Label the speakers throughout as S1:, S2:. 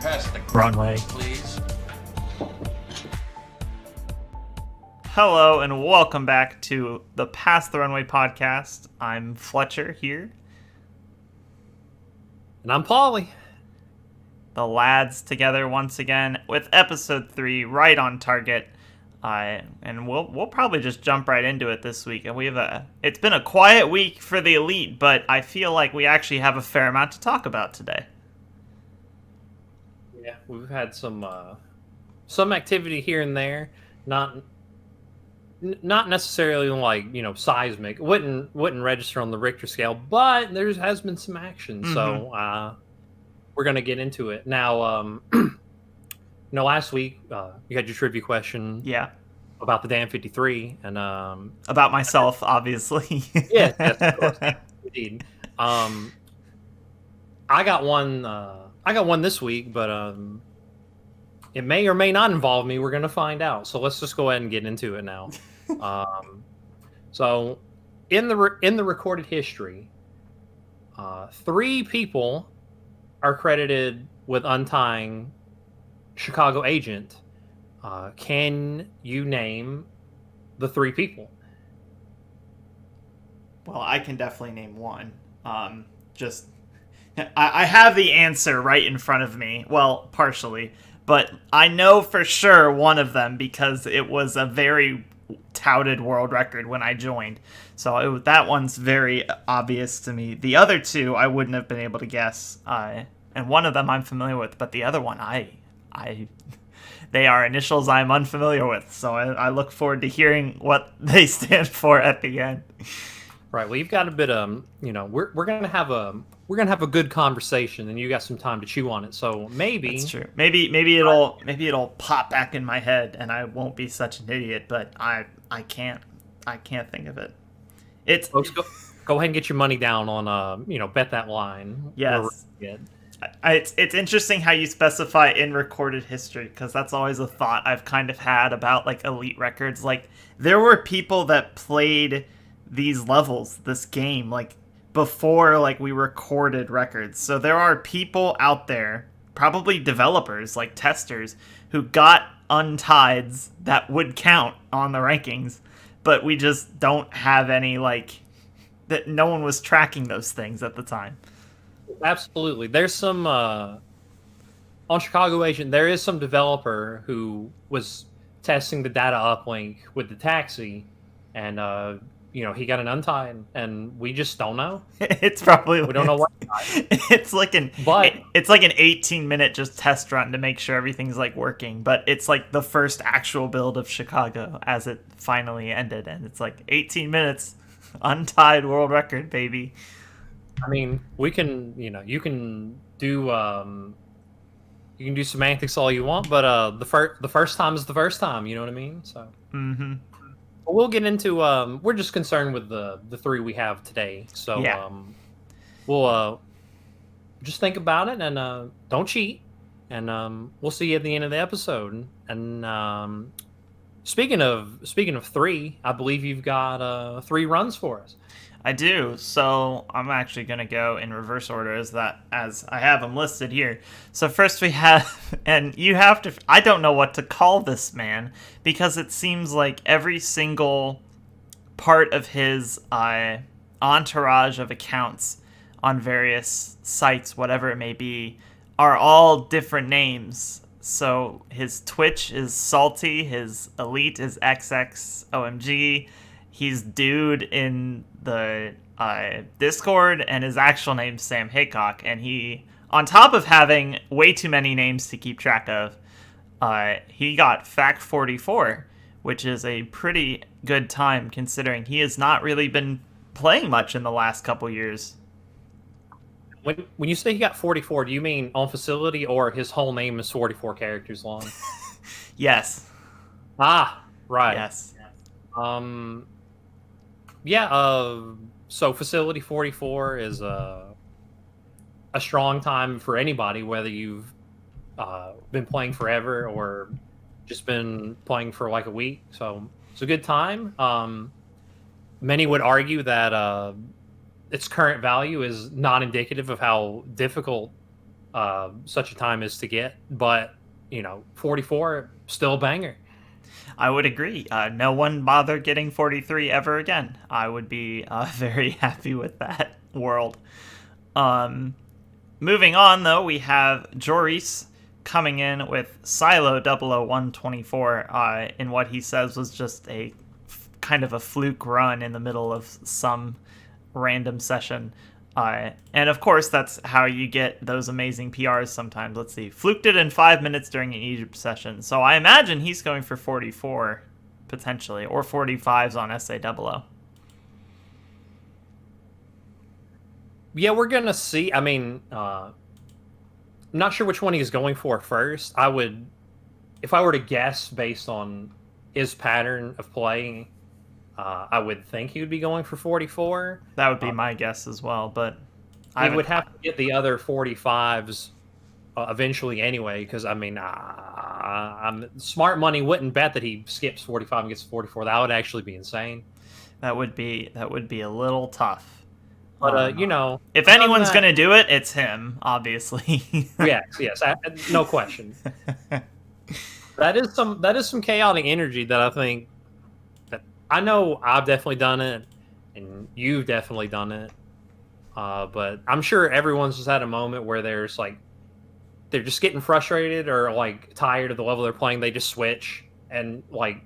S1: Pass the
S2: runway.
S1: please.
S2: Hello and welcome back to the Past the Runway podcast. I'm Fletcher here.
S3: And I'm Paulie.
S2: The lads together once again with episode 3 right on target. And we'll probably just jump right into it this week. And it's been a quiet week for the elite, but I feel like we actually have a fair amount to talk about today.
S3: Yeah, we've had some activity here and there, not necessarily like seismic. Wouldn't register on the Richter scale, but there has been some action.
S2: Mm-hmm.
S3: So we're gonna get into it now. Last week you had your trivia question, about the Dan 53, and
S2: about myself, obviously.
S3: yes, of course, indeed. I got one this week, but it may or may not involve me. We're gonna find out. So let's just go ahead and get into it now. So in the recorded history, 3 people are credited with untying Chicago Agent. Can you name the 3 people?
S2: Well, I can definitely name one. I have the answer right in front of me. Well, partially. But I know for sure one of them because it was a very touted world record when I joined. So that one's very obvious to me. The other 2 I wouldn't have been able to guess. And one of them I'm familiar with, but the other one they are initials I'm unfamiliar with. So I look forward to hearing what they stand for at the end.
S3: Right. Well, you've got a bit we're gonna have a good conversation, and you got some time to chew on it. So maybe
S2: that's true. Maybe it'll pop back in my head, and I won't be such an idiot. But I can't think of it. It's
S3: folks, go ahead and get your money down on bet that line.
S2: Yes. It's interesting how you specify in recorded history, because that's always a thought I've kind of had about like elite records. Like there were people that played these levels, this game, like before like we recorded records. So there are people out there, probably developers, like testers, who got untieds that would count on the rankings, but we just don't have any, like, that no one was tracking those things at the time.
S3: Absolutely. There's some on Chicago Agent, there is some developer who was testing the data uplink with the taxi, and he got an untied, and we just don't know.
S2: It's probably
S3: we don't know what.
S2: It's like an 18-minute just test run to make sure everything's like working, but it's like the first actual build of Chicago as it finally ended, and it's like 18 minutes, untied world record, baby.
S3: I mean, we can, you can do semantics all you want, but the first time is the first time. You know what I mean? So.
S2: Mm-hmm.
S3: We'll get into. We're just concerned with the 3 we have today. So we'll just think about it and don't cheat. And we'll see you at the end of the episode. And speaking of 3, I believe you've got 3 runs for us.
S2: I do. So I'm actually going to go in reverse order as I have them listed here. So first we have, and you have to, I don't know what to call this man, because it seems like every single part of his entourage of accounts on various sites, whatever it may be, are all different names. So his Twitch is Salty, his Elite is XXOMG, he's Dude in the Discord, and his actual name's Sam Haycock, and he, on top of having way too many names to keep track of, he got Fact 44, which is a pretty good time considering he has not really been playing much in the last couple years.
S3: When you say he got 44, do you mean on facility, or his whole name is 44 characters long?
S2: Yes.
S3: Ah, right.
S2: Yes.
S3: So facility 44 is a strong time for anybody, whether you've been playing forever or just been playing for like a week. So it's a good time. Many would argue that its current value is not indicative of how difficult such a time is to get. But 44 still a banger.
S2: I would agree. No one bothered getting 43 ever again. I would be very happy with that world. Moving on, though, we have Joris coming in with Silo 00124 in what he says was just a kind of a fluke run in the middle of some random session. And of course, that's how you get those amazing PRs sometimes. Let's see. Fluked it in 5 minutes during an Egypt session. So I imagine he's going for 44, potentially, or 45s on SA00.
S3: Yeah, we're going to see. I mean, I'm not sure which one he's going for first. If I were to guess based on his pattern of play, I would think he would be going for 44.
S2: That would be my guess as well, but
S3: I would have to get the other 45s eventually anyway, because I mean, smart money wouldn't bet that he skips 45 and gets 44. That would actually be insane.
S2: That would be a little tough.
S3: But
S2: if anyone's gonna do it, it's him, obviously.
S3: yes, no question. That is some chaotic energy that I think. I know I've definitely done it, and you've definitely done it. But I'm sure everyone's just had a moment where they're just getting frustrated or like tired of the level they're playing. They just switch and like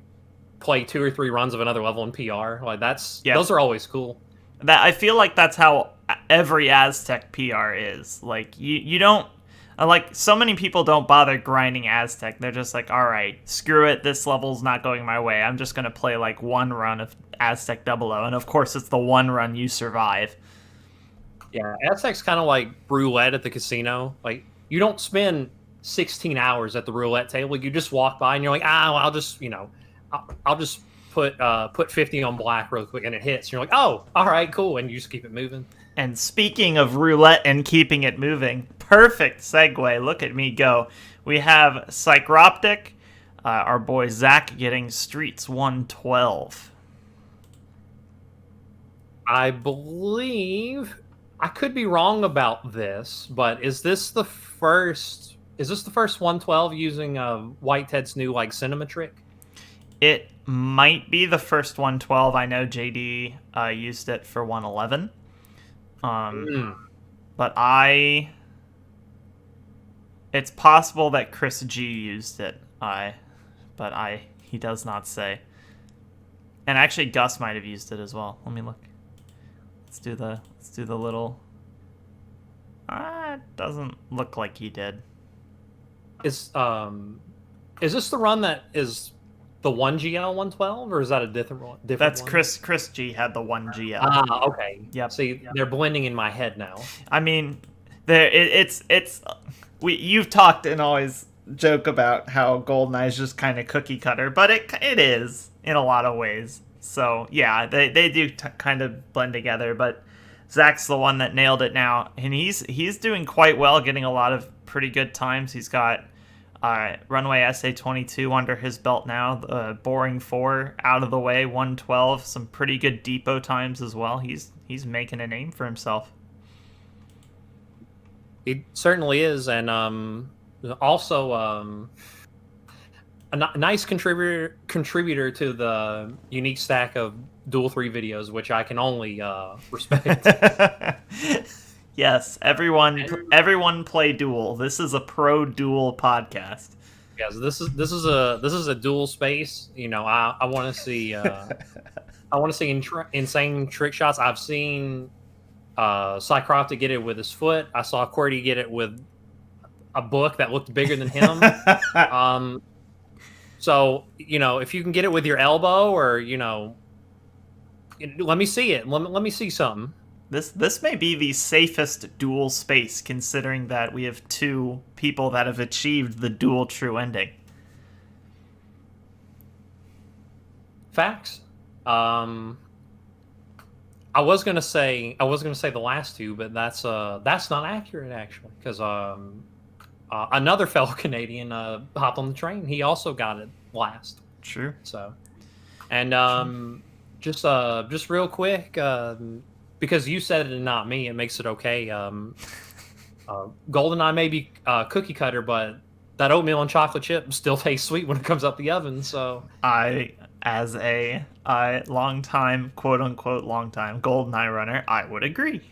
S3: play 2 or 3 runs of another level in PR. Like those are always cool.
S2: That I feel like that's how every Aztec PR is. Like you don't. Like, so many people don't bother grinding Aztec. They're just like, all right, screw it. This level's not going my way. I'm just going to play, like, 1 run of Aztec 00. And, of course, it's the 1 run you survive.
S3: Yeah, Aztec's kind of like roulette at the casino. Like, you don't spend 16 hours at the roulette table. You just walk by and you're like, well, I'll just put 50 on black real quick, and it hits. And you're like, oh, all right, cool. And you just keep it moving.
S2: And speaking of roulette and keeping it moving, perfect segue. Look at me go. We have Psychroptic, our boy Zach, getting Streets 112.
S3: I believe, I could be wrong about this, but is this the first 112 using Whitehead's new like cinema trick?
S2: It might be the first 112. I know JD used it for 111. But it's possible that Chris G used it. He does not say. And actually, Gus might have used it as well. Let me look. Let's do the little. It doesn't look like he did.
S3: Is this the run that is the 1GL 112, or is that a different one?
S2: That's one? Chris G had the 1GL.
S3: Ah, okay.
S2: Yep.
S3: See, they're blending in my head now.
S2: I mean, you've talked and always joke about how GoldenEye is just kind of cookie cutter, but it is in a lot of ways. So yeah, they do kind of blend together. But Zach's the one that nailed it now, and he's doing quite well, getting a lot of pretty good times. He's got Runway SA22 under his belt now. Boring 4 out of the way, 112. Some pretty good depot times as well. He's making a name for himself.
S3: He certainly is, and also a nice contributor to the unique stack of Duel 3 videos, which I can only respect.
S2: Yes, everyone play Duel. This is a pro Duel podcast.
S3: Yes, this is a Duel space. I want to see insane trick shots. I've seen Psychroptic get it with his foot. I saw QWERTY get it with a book that looked bigger than him. So if you can get it with your elbow, or let me see it. Let me see something.
S2: This may be the safest Duel space, considering that we have 2 people that have achieved the Duel true ending.
S3: Facts. I was gonna say the last 2, but that's not accurate actually, because another fellow Canadian hopped on the train. He also got it last.
S2: True.
S3: So, and just real quick. Because you said it and not me, it makes it okay. GoldenEye may be cookie cutter, but that oatmeal and chocolate chip still tastes sweet when it comes out the oven. So
S2: as a long time, quote unquote, long time GoldenEye runner, I would agree.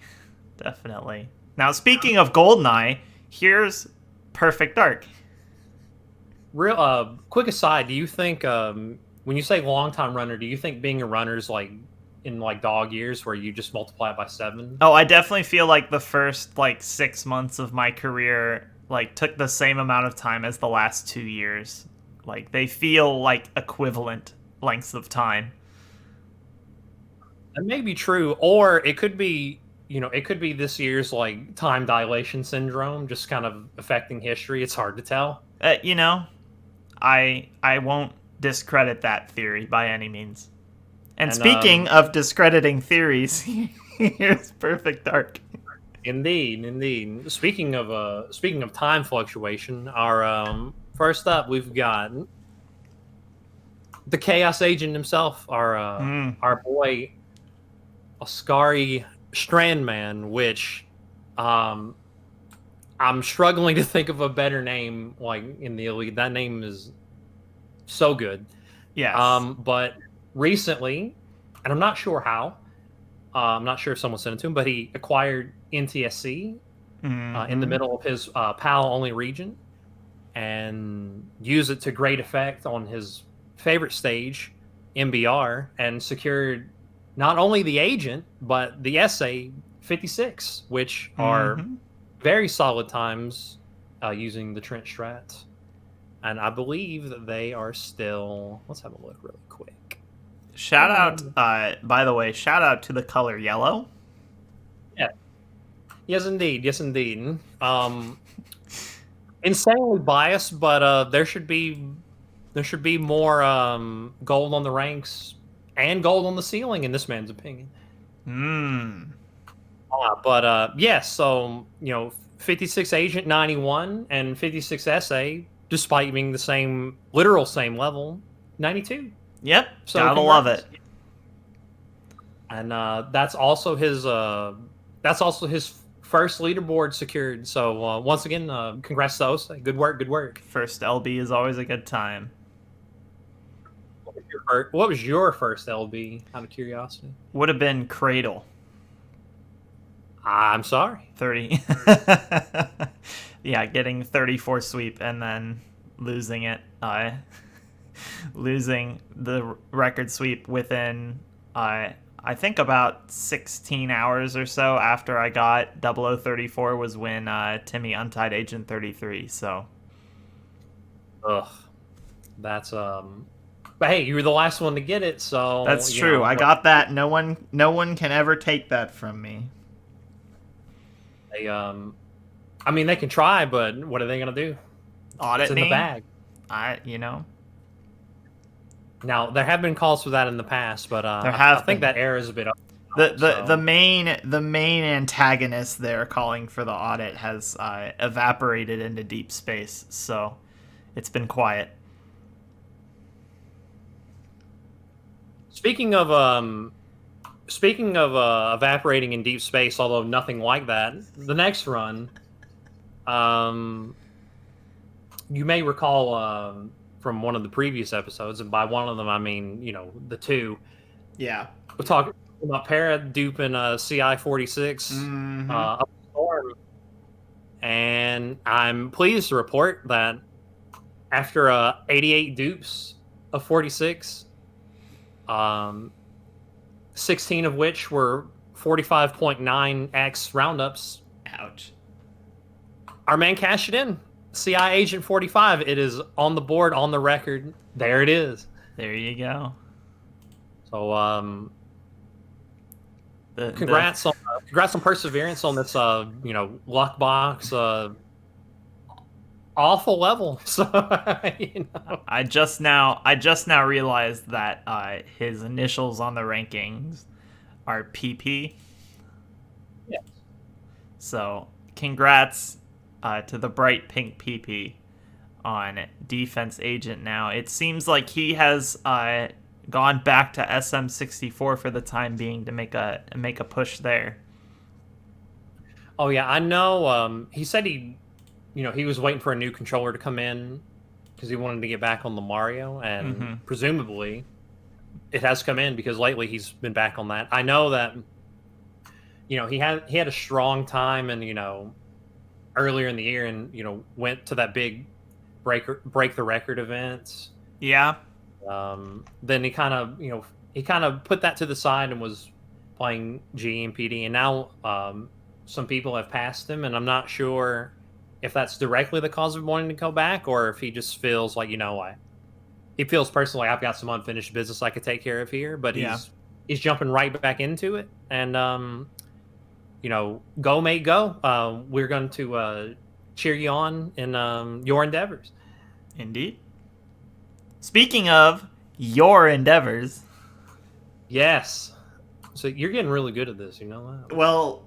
S2: Definitely. Now, speaking of GoldenEye, here's Perfect Dark.
S3: Real quick aside, do you think when you say long time runner, do you think being a runner is like in like dog years where you just multiply it by 7?
S2: Oh, I definitely feel like the first like 6 months of my career like took the same amount of time as the last 2 years. Like they feel like equivalent lengths of time.
S3: That may be true, or it could be, it could be this year's like time dilation syndrome, just kind of affecting history. It's hard to tell.
S2: I won't discredit that theory by any means. And speaking of discrediting theories, here's Perfect Dark.
S3: Indeed. Speaking of time fluctuation, our first up we've got the Chaos Agent himself, our boy Oscari Strandman, which I'm struggling to think of a better name like in the Elite. That name is so good.
S2: Yes.
S3: But recently, and I'm not sure how, I'm not sure if someone sent it to him, but he acquired NTSC in the middle of his PAL-only region and used it to great effect on his favorite stage, MBR, and secured not only the Agent, but the SA-56, which are very solid times using the Trent Strat. And I believe that they are still... Let's have a look really quick.
S2: Shout out, by the way, shout out to the color yellow.
S3: Yeah. Yes, indeed. Insanely biased, but there should be more gold on the ranks and gold on the ceiling, in this man's opinion. So 56 Agent 91 and 56 SA, despite being the literal same level, 92.
S2: Yep, so gotta love it.
S3: And that's also his first leaderboard secured. So once again, congrats to Osa. Good work.
S2: First LB is always a good time.
S3: What was your first LB, out of curiosity?
S2: Would have been Cradle.
S3: I'm sorry.
S2: 30. Yeah, getting 34 sweep and then losing it. Losing the record sweep within, I think, about 16 hours or so after I got 0034 was when Timmy untied Agent 33. So,
S3: that's But hey, you were the last one to get it, so
S2: that's true. I got that. No one can ever take that from me.
S3: They they can try, but what are they gonna do?
S2: Audit
S3: it's in
S2: me?
S3: The bag. Now there have been calls for that in the past, but I think that era is a bit up.
S2: The main antagonist there calling for the audit has evaporated into deep space, so it's been quiet.
S3: Speaking of evaporating in deep space, although nothing like that, the next run, you may recall from one of the previous episodes, and by one of them I mean the two.
S2: Yeah,
S3: we're talking about Para duping CI-46 up the storm, and I'm pleased to report that after 88 dupes of 46. 16 of which were 45.9x roundups.
S2: Ouch.
S3: Our man cashed it in. CI Agent 45. It is on the board, on the record. There it is.
S2: There you go.
S3: So, congrats on perseverance on this, luck box, awful level. So
S2: I just now realized that his initials on the rankings are PP.
S3: Yeah.
S2: So congrats to the bright pink PP on Defense Agent. Now it seems like he has gone back to SM64 for the time being to make a push there.
S3: Oh yeah, I know. He said he was waiting for a new controller to come in because he wanted to get back on the Mario, and presumably it has come in because lately he's been back on that. I know that he had a strong time, and earlier in the year, and went to that big break the record event.
S2: Yeah.
S3: Then he kind of put that to the side and was playing G and PD, and now some people have passed him, and I'm not sure if that's directly the cause of wanting to go back, or if he just feels like he feels personally I've got some unfinished business I could take care of here, but he's jumping right back into it, and go mate go. We're going to cheer you on in your endeavors.
S2: Indeed. Speaking of your endeavors.
S3: Yes. So you're getting really good at this, you know that?
S2: Well,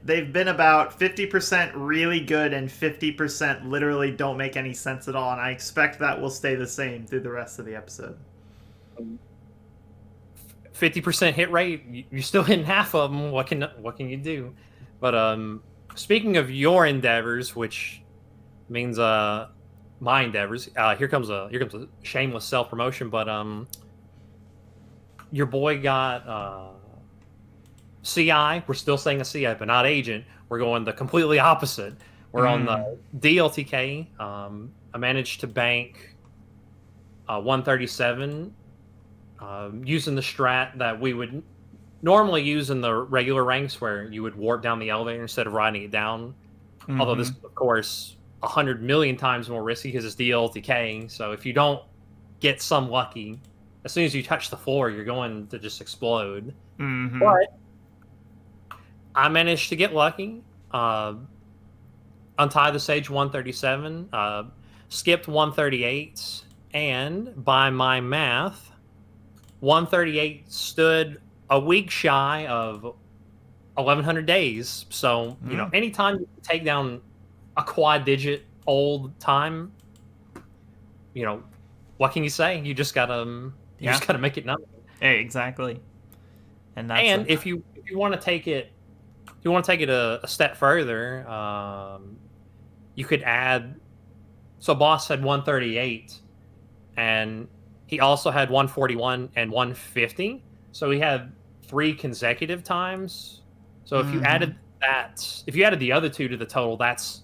S2: they've been about 50% really good and 50% literally don't make any sense at all, and I expect that will stay the same through the rest of the episode.
S3: 50% hit rate, you're still hitting half of them. What can you do? But speaking of your endeavors, which means my endeavors, here comes a shameless self promotion. But your boy got CI. We're still saying a CI, but not agent. We're going the completely opposite. We're on the DLTK. I managed to bank 137 using the strat that we would normally use in the regular ranks, where you would warp down the elevator instead of riding it down. Although this, of course, 100 million times more risky because it's DLTK. So if you don't get some lucky, as soon as you touch the floor, you're going to just explode. But I managed to get lucky, untie the Sage 137, skipped 138, and by my math, 138 stood a week shy of 1,100 days. So, anytime you take down a quad-digit old time, what can you say? You just gotta just gotta make it number.
S2: Hey, exactly.
S3: And if you want to take it, a step further, you could add. So Boss had 138, and he also had 141 and 150. So he had 3 consecutive times. So if you added the other 2 to the total, that's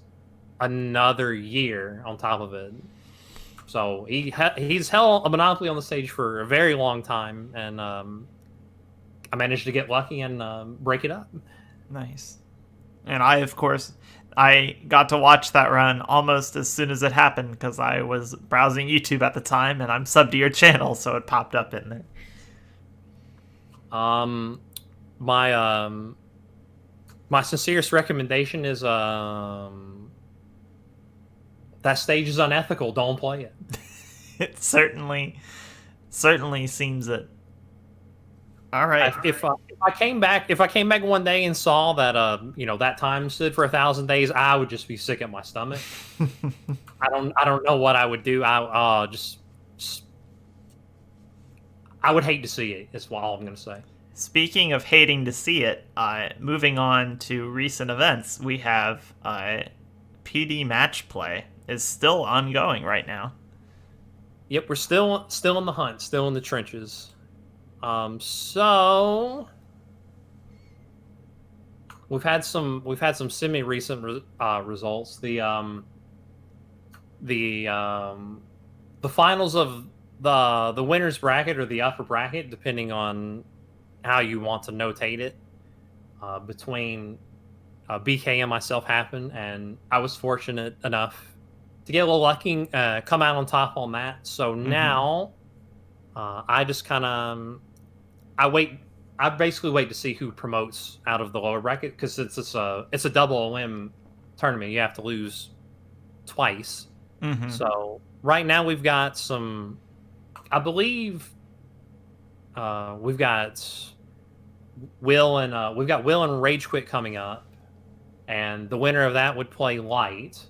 S3: another year on top of it. So he's held a monopoly on the stage for a very long time, and I managed to get lucky and break it up.
S2: Nice. And I got to watch that run almost as soon as it happened because I was browsing YouTube at the time, and I'm subbed to your channel, so it popped up in there.
S3: My sincerest recommendation is that stage is unethical. Don't play it.
S2: It certainly seems it. All right.
S3: If I came back one day and saw that that time stood for 1,000 days, I would just be sick at my stomach. I don't know what I would do. I would hate to see it. That's all I'm going to say.
S2: Speaking of hating to see it, moving on to recent events, we have PD match play is still ongoing right now.
S3: Yep, we're still in the hunt, still in the trenches. So we've had some semi recent results. The finals of the winners bracket, or the upper bracket, depending on how you want to notate it, between BK and myself happened, and I was fortunate enough to get a little lucky, come out on top on that. So now I just kind of I basically wait to see who promotes out of the lower bracket, because it's a double limb tournament. You have to lose twice. So right now we've got some, I believe, we've got Will and Rage Quit coming up, and the winner of that would play Light,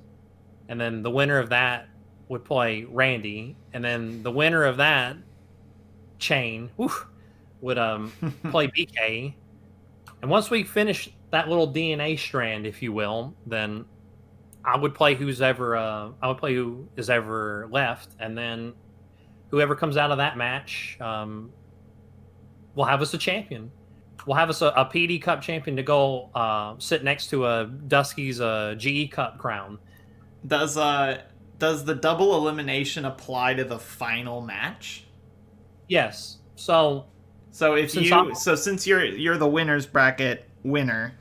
S3: and then the winner of that would play Randy, and then the winner of that Chain would play BK. And once we finish that little DNA strand, if you will, then I would play who is ever left, and then whoever comes out of that match will have us a champion. We'll have us a PD Cup champion to go sit next to a Dusky's GE Cup crown.
S2: Does the double elimination apply to the final match?
S3: Yes. So
S2: since you're the winners bracket winner,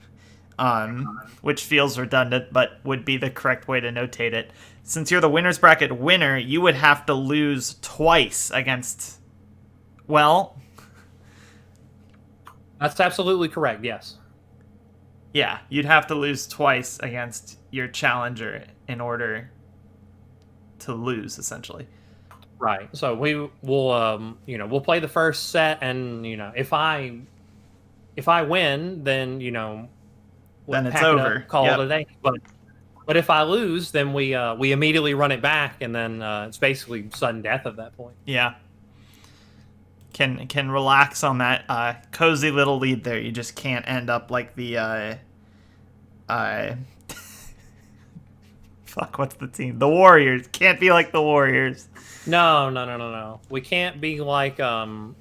S2: which feels redundant but would be the correct way to notate it. Since you're the winners bracket winner, you would have to lose twice against. Well,
S3: that's absolutely correct. Yes.
S2: Yeah, you'd have to lose twice against your challenger in order to lose, essentially.
S3: Right. So we'll we'll play the first set, and if I win, then
S2: then it's over.
S3: Call it a day. But if I lose, then we immediately run it back, and then it's basically sudden death at that point.
S2: Yeah. Can relax on that cozy little lead there. You just can't end up like the fuck, what's the team? The Warriors. Can't be like the Warriors.
S3: No. We can't be like the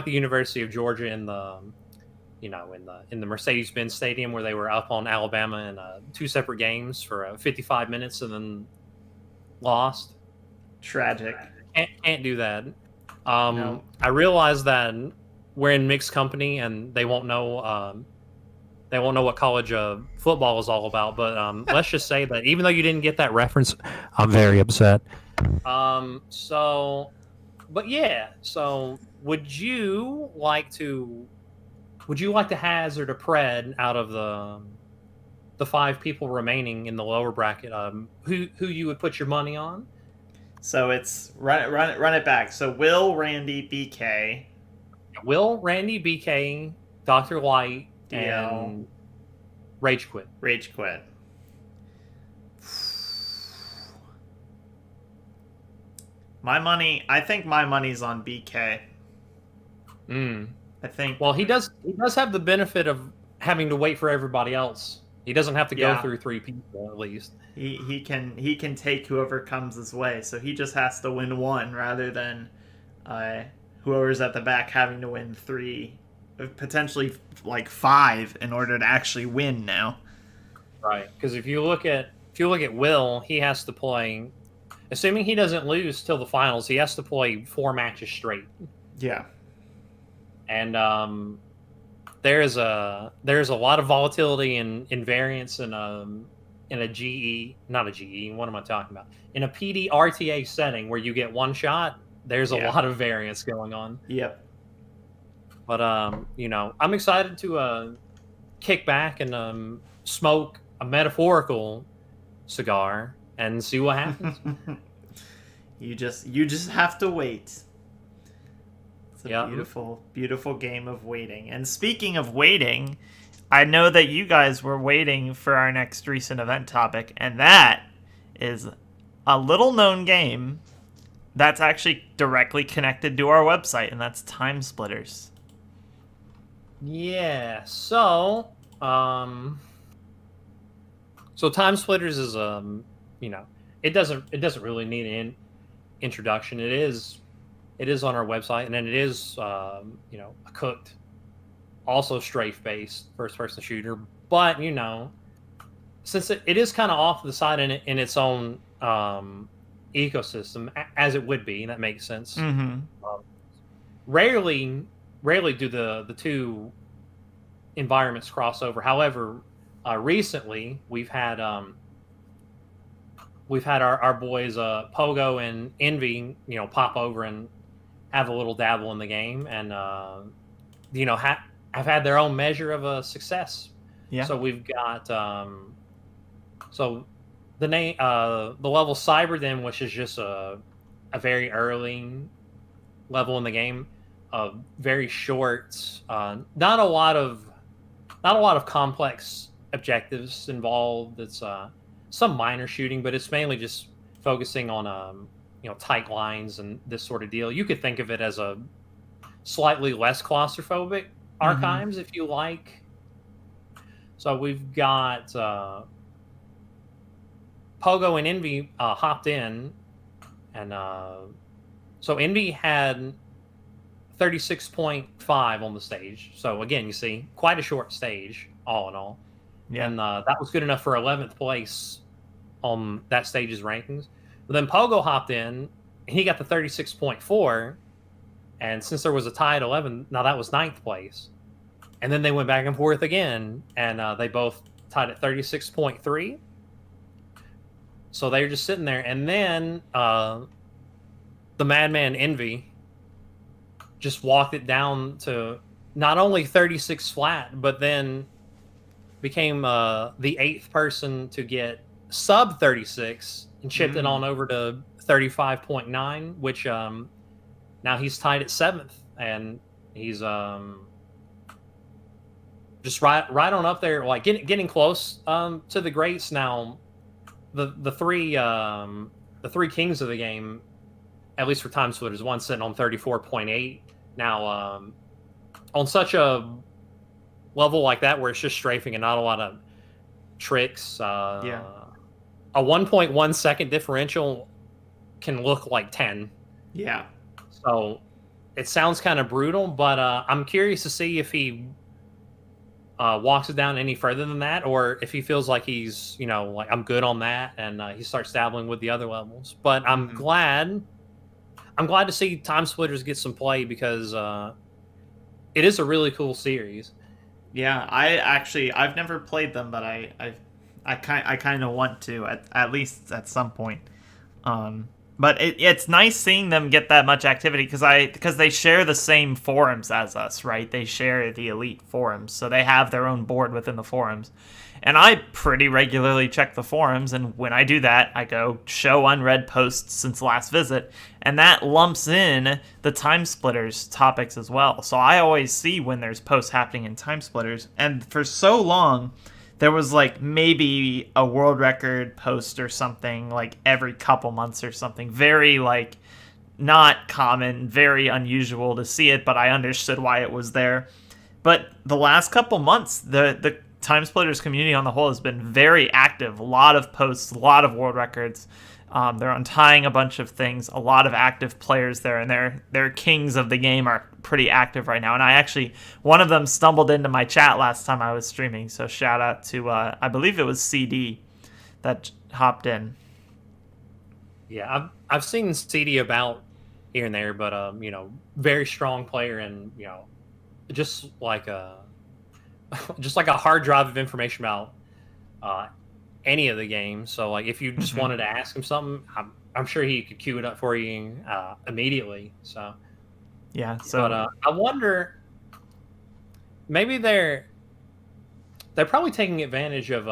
S3: University of Georgia in the in the Mercedes-Benz Stadium, where they were up on Alabama in 2 separate games for 55 minutes and then lost.
S2: Tragic.
S3: Can't do that.
S2: No.
S3: I realize that we're in mixed company, and they won't know what college football is all about. But let's just say that even though you didn't get that reference, I'm very upset. So would you like to hazard a pred out of the 5 people remaining in the lower bracket? Who you would put your money on?
S2: So it's run it back. So Will, Randy, BK.
S3: Will, Randy, BK, Dr. Light,
S2: DL.
S3: and Rage Quit.
S2: I think my money's on BK. I think.
S3: Well, he does have the benefit of having to wait for everybody else. He doesn't have to go through 3 people at least.
S2: He can take whoever comes his way, so he just has to win 1 rather than whoever's at the back having to win 3, potentially like 5 in order to actually win now.
S3: Right, because if you look at Will, he has to play, assuming he doesn't lose till the finals, he has to play 4 matches straight.
S2: Yeah.
S3: And there's a lot of volatility in variance in a GE, not a GE. What am I talking about? In a PD RTA setting where you get 1 shot, there's a lot of variance going on.
S2: Yep.
S3: But I'm excited to kick back and smoke a metaphorical cigar and see what happens.
S2: You just have to wait. It's a beautiful, beautiful game of waiting. And speaking of waiting, I know that you guys were waiting for our next recent event topic, and that is a little known game that's actually directly connected to our website, and that's Time Splitters.
S3: Yeah, so Time Splitters is it doesn't really need an introduction. It is on our website, and then it is a cooked, also strafe-based first-person shooter. But since it is kind of off the side in its own ecosystem, as it would be, that makes sense.
S2: Mm-hmm.
S3: Rarely do the 2 environments cross over. However, recently we've had our boys Pogo and Envy pop over and have a little dabble in the game, and have had their own measure of success.
S2: Yeah.
S3: So we've got the name the level Cyber Them, which is just a very early level in the game, very short, not a lot of complex objectives involved. It's some minor shooting, but it's mainly just focusing on tight lines and this sort of deal. You could think of it as slightly less claustrophobic archives, if you like. So we've got Pogo and Envy hopped in, and so Envy had 36.5 on the stage. So again, you see, quite a short stage, all in all. Yeah. And that was good enough for 11th place on that stage's rankings. But then Pogo hopped in, and he got the 36.4. And since there was a tie at 11, now that was 9th place. And then they went back and forth again, and they both tied at 36.3. So they were just sitting there. And then the Madman Envy just walked it down to not only 36 flat, but then became the 8th person to get sub 36 and chipped it on over to 35.9, which now he's tied at 7th, and he's just right on up there, like getting close to the greats. Now the three kings of the game, at least for time splitters, one sitting on 34.8. Now on such a level like that where it's just strafing and not a lot of tricks, a 1.1 second differential can look like 10.
S2: Yeah.
S3: So it sounds kind of brutal, but I'm curious to see if he walks it down any further than that, or if he feels like he's, like, I'm good on that, and he starts dabbling with the other levels. But I'm glad to see Time Splitters get some play, because it is a really cool series.
S2: Yeah, I've never played them, but I kind of want to at least at some point. But it's nice seeing them get that much activity, because they share the same forums as us, right? They share the Elite forums, so they have their own board within the forums. And I pretty regularly check the forums, and when I do that, I go show unread posts since last visit, and that lumps in the Time Splitters topics as well. So I always see when there's posts happening in Time Splitters, and for so long, there was like maybe a world record post or something like every couple months or something. Very like not common, very unusual to see it, but I understood why it was there. But the last couple months, the Time Splitters community on the whole has been very active. A lot of posts, a lot of world records. They're untying a bunch of things. A lot of active players there, and their kings of the game are pretty active right now. And I actually, one of them stumbled into my chat last time I was streaming, so shout out to I believe it was CD that hopped in.
S3: Yeah, I've seen CD about here and there, but very strong player, and just like a hard drive of information about any of the games. So like if you just wanted to ask him something, I'm sure he could queue it up for you immediately. So
S2: yeah. So
S3: but I wonder, maybe they're probably taking advantage of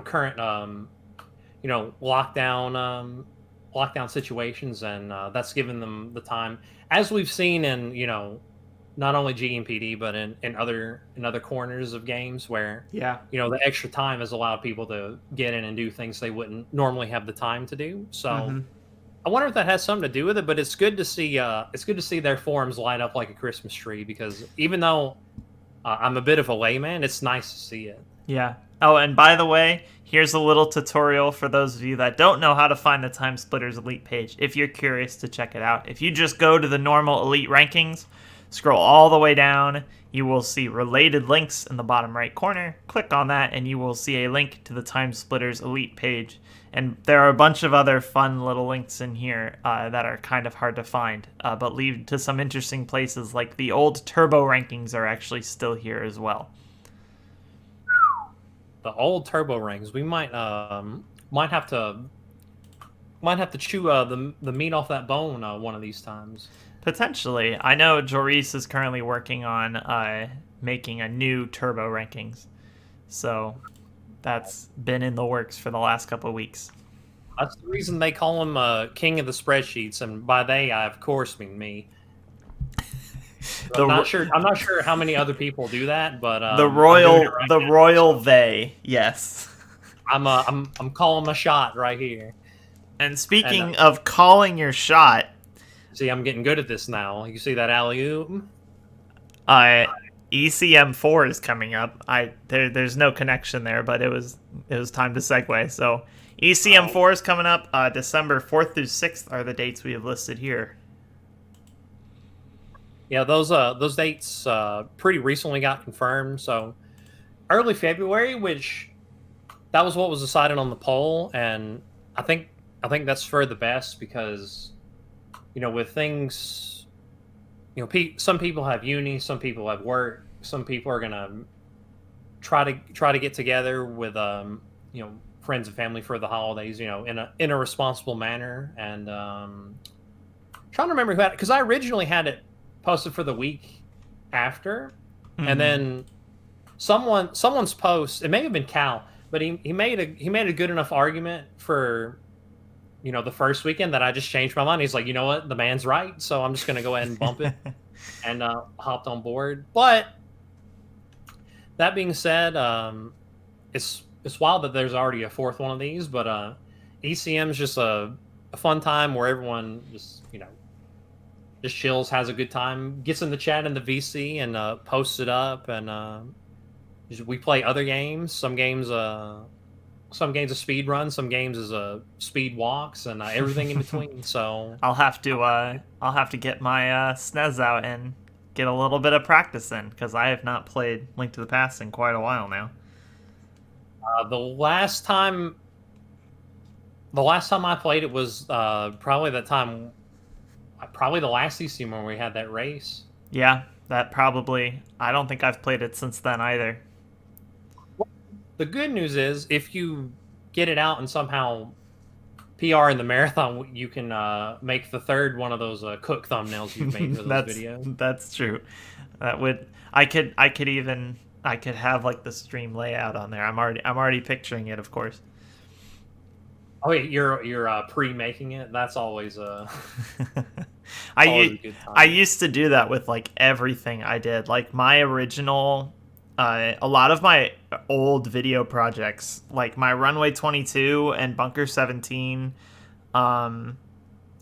S3: current lockdown situations, and that's given them the time, as we've seen in not only GMPD, but in other corners of games where the extra time has allowed people to get in and do things they wouldn't normally have the time to do. So I wonder if that has something to do with it. But it's good to see their forums light up like a Christmas tree, because even though I'm a bit of a layman, it's nice to see it.
S2: Yeah. Oh, and by the way, here's a little tutorial for those of you that don't know how to find the Time Splitters Elite page, if you're curious to check it out. If you just go to the normal Elite rankings, scroll all the way down, you will see related links in the bottom right corner. Click on that, and you will see a link to the Time Splitters Elite page. And there are a bunch of other fun little links in here that are kind of hard to find, but lead to some interesting places, like the old Turbo rankings are actually still here as well.
S3: The old Turbo rings, we might have to chew the meat off that bone one of these times.
S2: Potentially. I know Joris is currently working on making a new Turbo rankings, so that's been in the works for the last couple of weeks.
S3: That's the reason they call him king of the spreadsheets, and by they I of course mean me. I'm not sure how many other people do that, but
S2: the royal they, yes.
S3: I'm calling my shot right here.
S2: And speaking of calling your shot,
S3: See, I'm getting good at this now. You see that alley-oop?
S2: Uh, ECM4 is coming up. There's no connection there, but it was time to segue. So ECM4 is coming up. December 4th through 6th are the dates we have listed here.
S3: Yeah, those dates pretty recently got confirmed. So early February, which that was what was decided on the poll, and I think that's for the best because with things, some people have uni, some people have work, some people are gonna try to get together with friends and family for the holidays, in a responsible manner. And trying to remember who had it, because I originally had it posted for the week after, and then someone's post, it may have been Cal, but he made a good enough argument for the first weekend that I just changed my mind. He's like, you know what, the man's right, so I'm just gonna go ahead and bump it, and hopped on board. But that being said, it's wild that there's already a fourth one of these, but ECM is just a fun time where everyone just chills, has a good time, gets in the chat in the VC, and posts it up, and we play other games. Some games a speed run, some games is a speed walks, and everything in between. So
S2: I'll have to get my SNES out and get a little bit of practice in, because I have not played Link to the Past in quite a while now.
S3: The last time I played it was probably the last ECM when we had that race.
S2: Yeah, that probably. I don't think I've played it since then either.
S3: The good news is, if you get it out and somehow PR in the marathon, you can make the third one of those cook thumbnails you've made for those videos.
S2: That's true. I could have like the stream layout on there. I'm already picturing it, of course.
S3: Oh wait, you're pre-making it? That's always a
S2: good time. I used to do that with like everything I did. Like my original a lot of my old video projects, like my Runway 22 and Bunker 17, I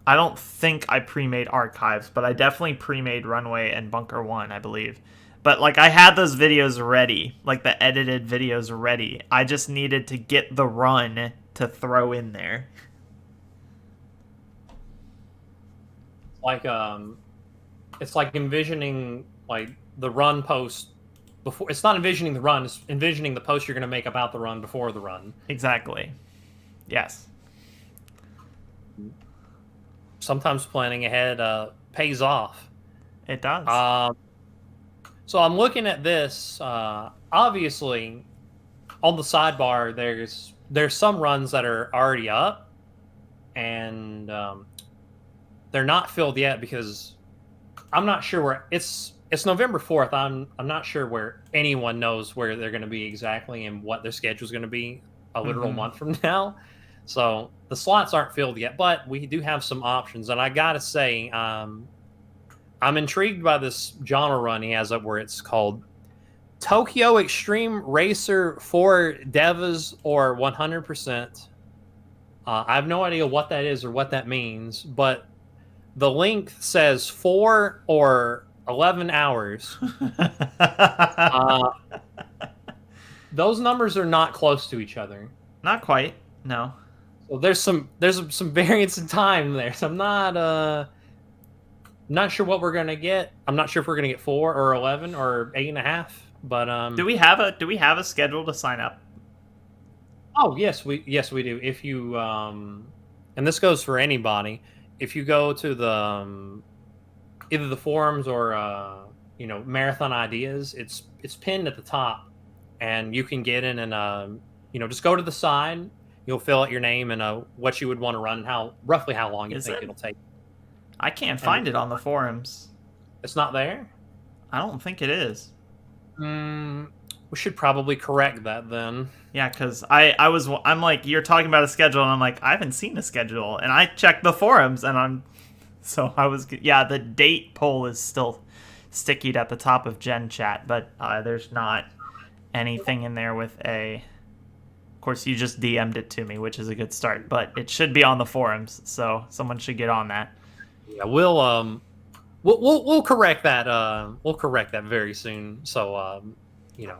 S2: don't think I pre-made archives, but I definitely pre-made Runway and Bunker 1, I believe. But like I had those videos ready, like the edited videos ready. I just needed to get the run to throw in there.
S3: Like it's like envisioning like the run post before. It's not envisioning the run, it's envisioning the post you're going to make about the run before the run.
S2: Exactly. Yes.
S3: Sometimes planning ahead pays off.
S2: It does.
S3: So I'm looking at this. Obviously, on the sidebar, there's some runs that are already up, and they're not filled yet because I'm not sure where it's November 4th. I'm not sure where anyone knows where they're going to be exactly and what their schedule is going to be a literal month from now. So the slots aren't filled yet, but we do have some options. And I got to say, I'm intrigued by this genre run he has up where it's called Tokyo Extreme Racer for Devas or 100%. I have no idea what that is or what that means, but the length says 4 or 11 hours. Those numbers are not close to each other.
S2: Not quite. No.
S3: So there's some variance in time there. So I'm not sure what we're gonna get. I'm not sure if we're gonna get 4 or 11 or 8.5. But
S2: do we have a schedule to sign up?
S3: Oh yes, we do. If you and this goes for anybody, if you go to the either the forums or Marathon Ideas, it's pinned at the top, and you can get in and just go to the side. You'll fill out your name and what you would want to run and roughly how long you think it'll take.
S2: I can't find it on the forums.
S3: It's not there?
S2: I don't think it is.
S3: We should probably correct that then.
S2: Yeah, because I'm like, you're talking about a schedule, and I'm like, I haven't seen a schedule, and I checked the forums, and the date poll is still stickied at the top of Gen Chat, but there's not anything in there with a. Of course, you just DM'd it to me, which is a good start, but it should be on the forums, so someone should get on that.
S3: Yeah, we'll correct that. We'll correct that very soon, so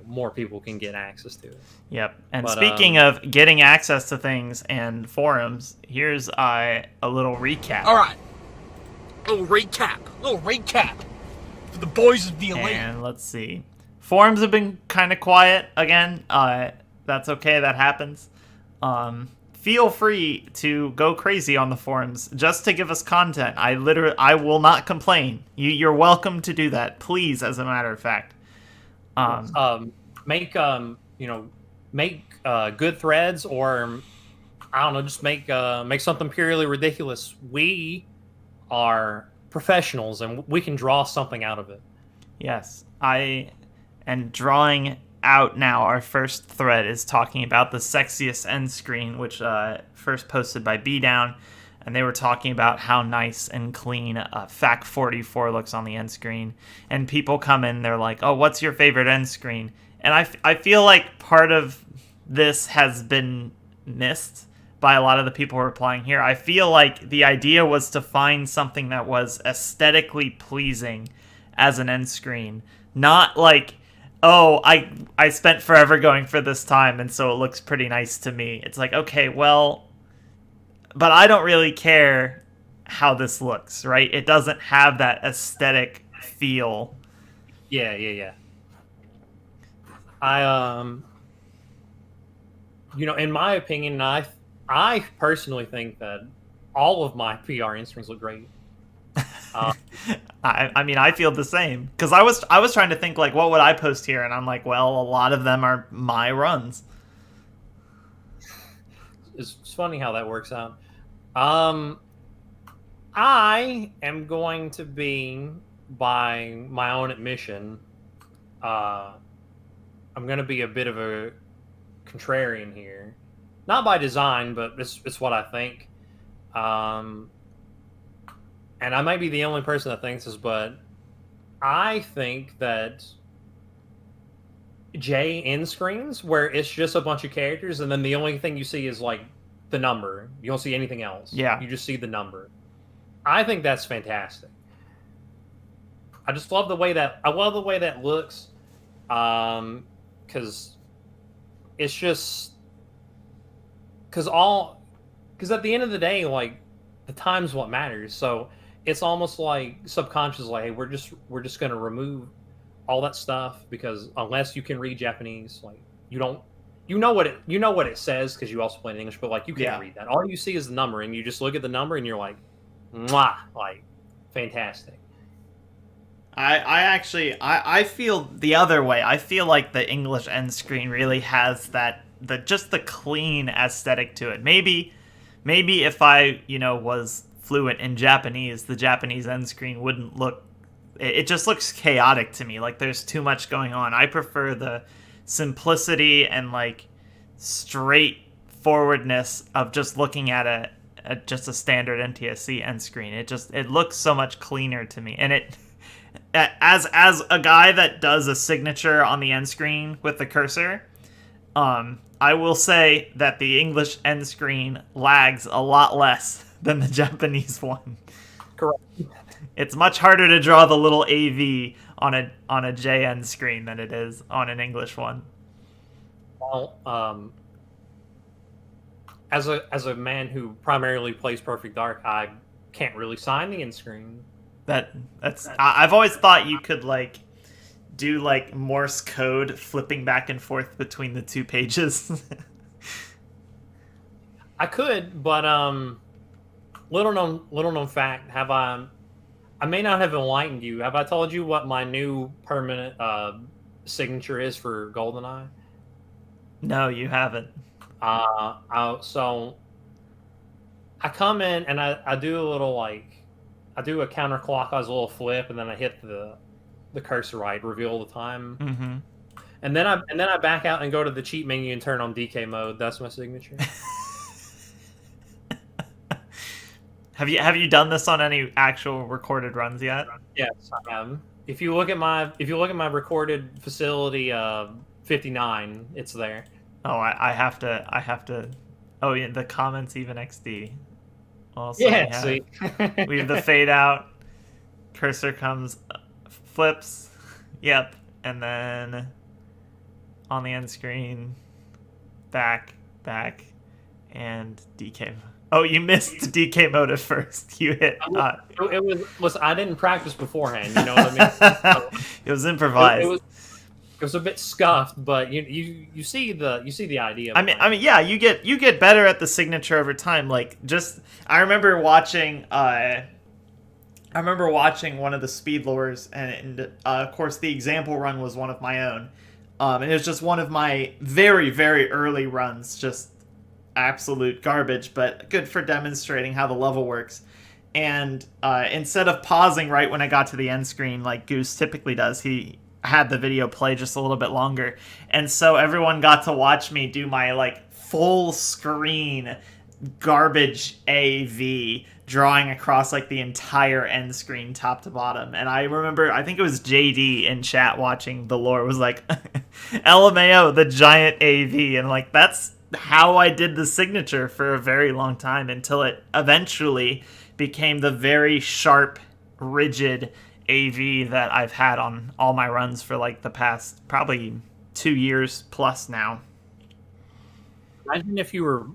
S3: more people can get access to it.
S2: Yep. And
S3: But
S2: speaking of getting access to things and forums, here's a little recap.
S1: All right, little recap for the boys of the elite.
S2: And let's see. Forums have been kind of quiet again. That's okay. That happens. Feel free to go crazy on the forums just to give us content. I will not complain. You're welcome to do that, please. As a matter of fact,
S3: make good threads, or I don't know, just make something purely ridiculous. We are professionals, and we can draw something out of it.
S2: Yes, and drawing out now. Our first thread is talking about the sexiest end screen, which first posted by B-Down, and they were talking about how nice and clean FAC44 looks on the end screen. And people come in, they're like, oh, what's your favorite end screen? And I feel like part of this has been missed by a lot of the people replying here. I feel like the idea was to find something that was aesthetically pleasing as an end screen, not like, oh, I spent forever going for this time, and so it looks pretty nice to me. It's like, okay, well, but I don't really care how this looks, right? It doesn't have that aesthetic feel.
S3: Yeah. I in my opinion, I personally think that all of my PR end screens look great.
S2: I mean, I feel the same, because I was trying to think, like, what would I post here, and I'm like, well, a lot of them are my runs.
S3: It's funny how that works out. I am going to be, by my own admission, I'm going to be a bit of a contrarian here, not by design, but it's what I think. And I might be the only person that thinks this, but I think that J end screens, where it's just a bunch of characters, and then the only thing you see is like the number. You don't see anything else.
S2: Yeah.
S3: You just see the number. I think that's fantastic. I just love the way that looks. Because it's just because at the end of the day, like, the time's what matters. So it's almost like subconscious, like, hey, we're just gonna remove all that stuff, because unless you can read Japanese, like, you know what it says, because you also play in English, but like, you can't read that. All you see is the number, and you just look at the number and you're like, mwah, like, fantastic.
S2: I feel the other way. I feel like the English end screen really has the clean aesthetic to it. Maybe if I, was fluent in Japanese, the Japanese end screen wouldn't look... It just looks chaotic to me. Like, there's too much going on. I prefer the simplicity and, like, straightforwardness of just looking at just a standard NTSC end screen. It looks so much cleaner to me. And it... As a guy that does a signature on the end screen with the cursor, I will say that the English end screen lags a lot less than the Japanese one.
S3: Correct.
S2: It's much harder to draw the little AV on a J end screen than it is on an English one.
S3: Well, as a man who primarily plays Perfect Dark, I can't really sign the end screen.
S2: I've always thought you could, like, do, like, Morse code flipping back and forth between the two pages.
S3: I could, but little known fact, I may not have enlightened you. Have I told you what my new permanent signature is for GoldenEye?
S2: No, you haven't.
S3: So I come in and I do a little, like, I do a counterclockwise little flip, and then I hit the cursor right, reveal the time, and then I back out and go to the cheat menu and turn on DK mode. That's my signature.
S2: Have you done this on any actual recorded runs yet?
S3: Yes, I have. If you look at my recorded facility 59, it's there.
S2: Oh, I have to. Oh yeah, the comments even XD. Also,
S3: Yeah, see.
S2: we have the fade out. Cursor comes, flips. Yep. And then on the end screen, back, and DK. Oh, you missed DK mode at first. You hit.
S3: It was. I didn't practice beforehand. You know what I mean?
S2: It was improvised.
S3: It was a bit scuffed, but you see the idea.
S2: I mean, yeah, you get better at the signature over time. Like, just I remember watching one of the speed lures, and of course the example run was one of my own, and it was just one of my very, very early runs, just absolute garbage, but good for demonstrating how the level works. And instead of pausing right when I got to the end screen like Goose typically does, he had the video play just a little bit longer, and so everyone got to watch me do my like full screen garbage AV, drawing across like the entire end screen top to bottom. And I remember, I think it was JD in chat watching the lore was like LMAO, the giant AV, and like that's how I did the signature for a very long time until it eventually became the very sharp, rigid AV that I've had on all my runs for like the past probably 2 years plus now.
S3: Imagine if you were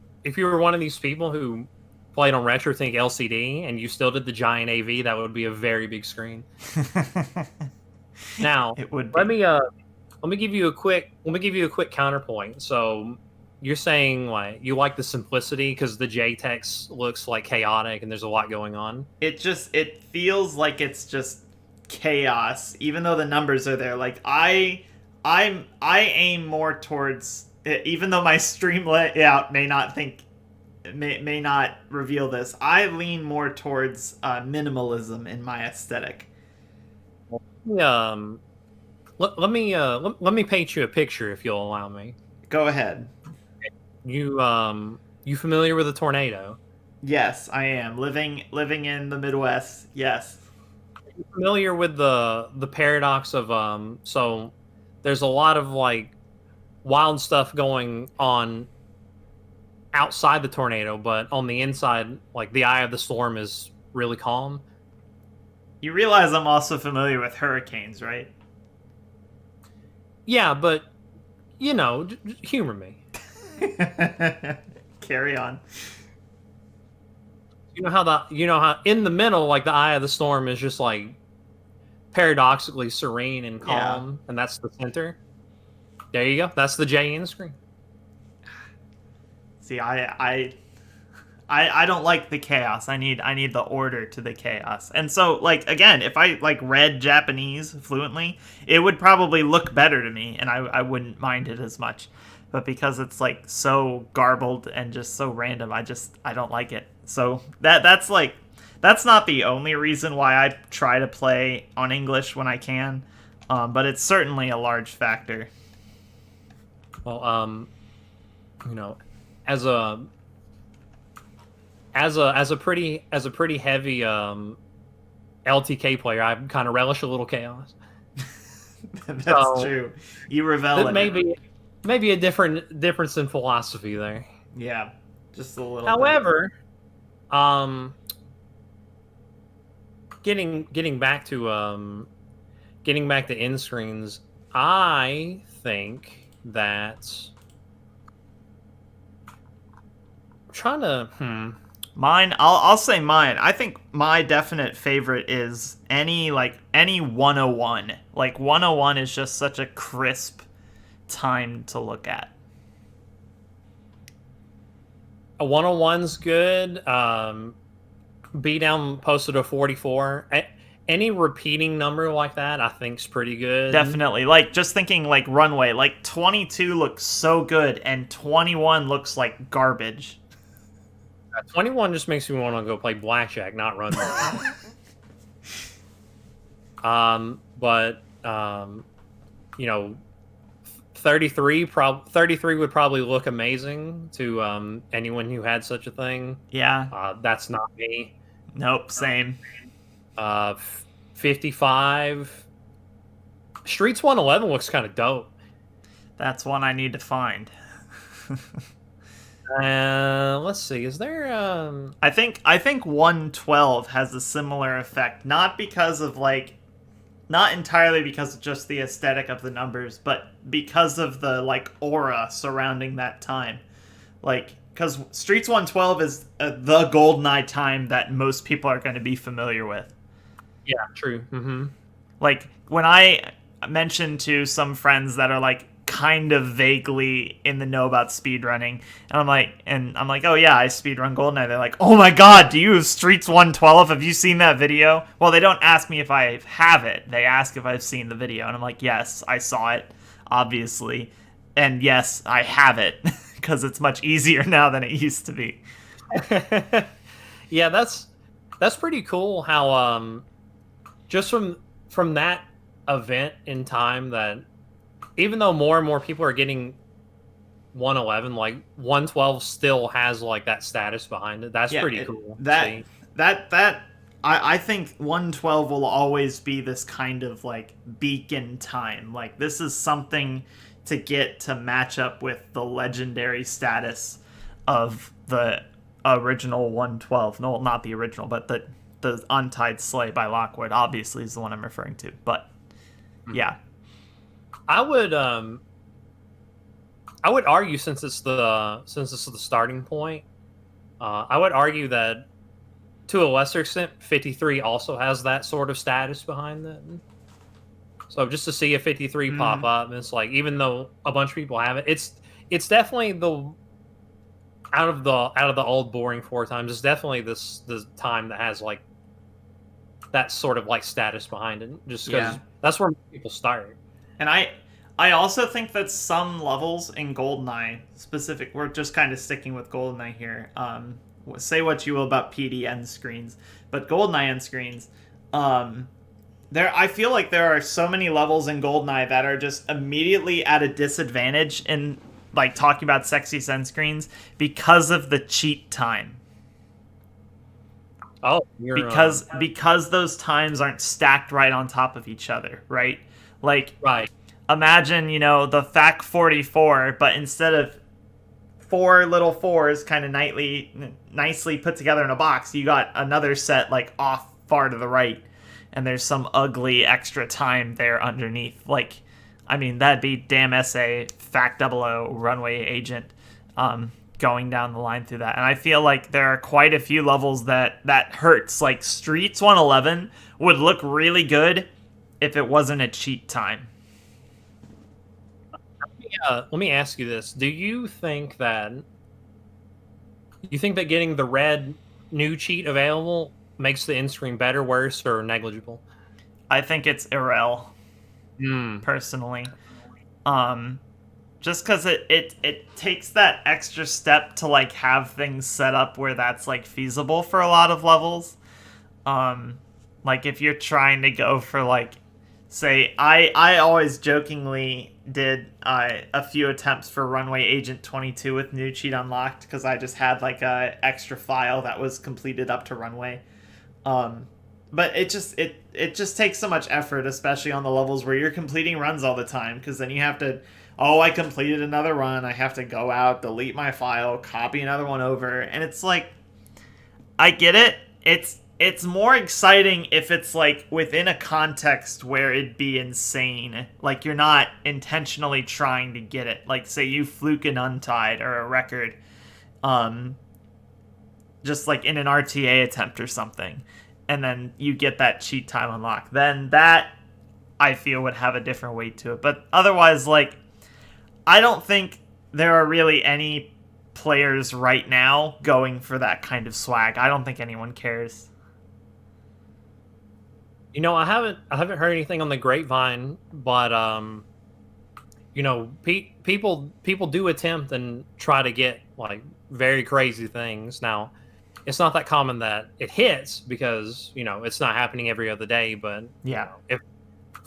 S3: one of these people who played on RetroThink LCD and you still did the giant AV. That would be a very big screen. Now,
S2: it would.
S3: Let me give you a quick counterpoint. So you're saying like you like the simplicity because the JTEX looks like chaotic and there's a lot going on.
S2: It feels like it's just chaos, even though the numbers are there. Like I aim more towards, even though my stream layout may not reveal this, I lean more towards minimalism in my aesthetic.
S3: Let me paint you a picture if you'll allow me.
S2: Go ahead.
S3: You familiar with a tornado?
S2: Yes, I am. Living in the Midwest. Yes.
S3: Are you familiar with the paradox of so there's a lot of like wild stuff going on outside the tornado, but on the inside, like the eye of the storm is really calm.
S2: You realize I'm also familiar with hurricanes, right?
S3: Yeah, but you know, humor me.
S2: Carry on.
S3: You know how in the middle, like the eye of the storm is just like paradoxically serene and calm, and that's the center. There you go. That's the J in screen.
S2: See, I don't like the chaos. I need the order to the chaos. And so, like, again, if I like read Japanese fluently, it would probably look better to me, and I wouldn't mind it as much. But because it's like so garbled and just so random, I don't like it. So that's not the only reason why I try to play on English when I can, but it's certainly a large factor.
S3: Well, you know, as a pretty heavy LTK player, I kind of relish a little chaos.
S2: That's true. You revel in it.
S3: Maybe a difference in philosophy there.
S2: Yeah, just a little.
S3: However, getting back to end screens, I think that I'm trying to
S2: Mine, I'll say mine. I think my definite favorite is any 101. Like 101 is just such a crisp time to look at.
S3: A 101's good. B down posted a 44. Any repeating number like that, I think's pretty good.
S2: Definitely. Like just thinking like runway, like 22 looks so good and 21 looks like garbage.
S3: 21 just makes me want to go play blackjack, not runway. You know, 33 would probably look amazing to anyone who had such a thing.
S2: Yeah.
S3: That's not me.
S2: Nope, same.
S3: 55. Streets 111 looks kind of dope.
S2: That's one I need to find.
S3: Let's see. Is there
S2: I think 112 has a similar effect, not because of like not entirely because of just the aesthetic of the numbers, but because of the like aura surrounding that time. Like cuz Streets 112 is the GoldenEye time that most people are going to be familiar with.
S3: Yeah, true. Mm-hmm.
S2: Like when I mentioned to some friends that are like kind of vaguely in the know about speedrunning, and I'm like, oh yeah, I speedrun GoldenEye. They're like, oh my god, do you have Streets 112? Have you seen that video? Well, they don't ask me if I have it. They ask if I've seen the video, and I'm like, yes, I saw it, obviously, and yes, I have it because it's much easier now than it used to be.
S3: Yeah, that's pretty cool. How just from that event in time that even though more and more people are getting 111, like 112 still has like that status behind it. That's pretty cool.
S2: I think 112 will always be this kind of like beacon time. Like this is something to get to match up with the legendary status of the original 112. No, not the original, but the Untied Slay by Lockwood obviously is the one I'm referring to. But yeah.
S3: I would argue since it's the starting point, I would argue that to a lesser extent, 53 also has that sort of status behind it. So just to see a 53 pop up, it's like even though a bunch of people have it, it's definitely the out of the old boring 4 times. It's definitely the time that has like that sort of like status behind it, just because that's where people start.
S2: And I also think that some levels in GoldenEye specific, we're just kind of sticking with GoldenEye here. Say what you will about PD end screens, but GoldenEye end screens, I feel like there are so many levels in GoldenEye that are just immediately at a disadvantage in like talking about sexy end screens because of the cheat time.
S3: Oh,
S2: because those times aren't stacked right on top of each other, right? Like,
S3: right.
S2: Imagine, the FAC 44, but instead of 4 little 4s kind of nicely put together in a box, you got another set like off far to the right, and there's some ugly extra time there underneath. Like, I mean, that'd be damn SA FAC 00 Runway Agent going down the line through that. And I feel like there are quite a few levels that hurts. Like Streets 111 would look really good if it wasn't a cheat time.
S3: Let me ask you this: Do you think that getting the red new cheat available makes the end screen better, worse, or negligible?
S2: I think it's irrel. Personally, just because it takes that extra step to like have things set up where that's like feasible for a lot of levels. Like if you're trying to go for like, say, I always jokingly did a few attempts for Runway Agent 22 with new cheat unlocked because I just had like a extra file that was completed up to Runway. But it just takes so much effort, especially on the levels where you're completing runs all the time, because then you have to, I completed another run, I have to go out, delete my file, copy another one over, and it's like, I get it. It's more exciting if it's like within a context where it'd be insane. Like you're not intentionally trying to get it. Like say you fluke an Untied or a record, just like in an RTA attempt or something, and then you get that cheat time unlock. Then that I feel would have a different weight to it. But otherwise, like I don't think there are really any players right now going for that kind of swag. I don't think anyone cares.
S3: I haven't heard anything on the grapevine, but people do attempt and try to get like very crazy things. Now, it's not that common that it hits because it's not happening every other day. But
S2: yeah,
S3: if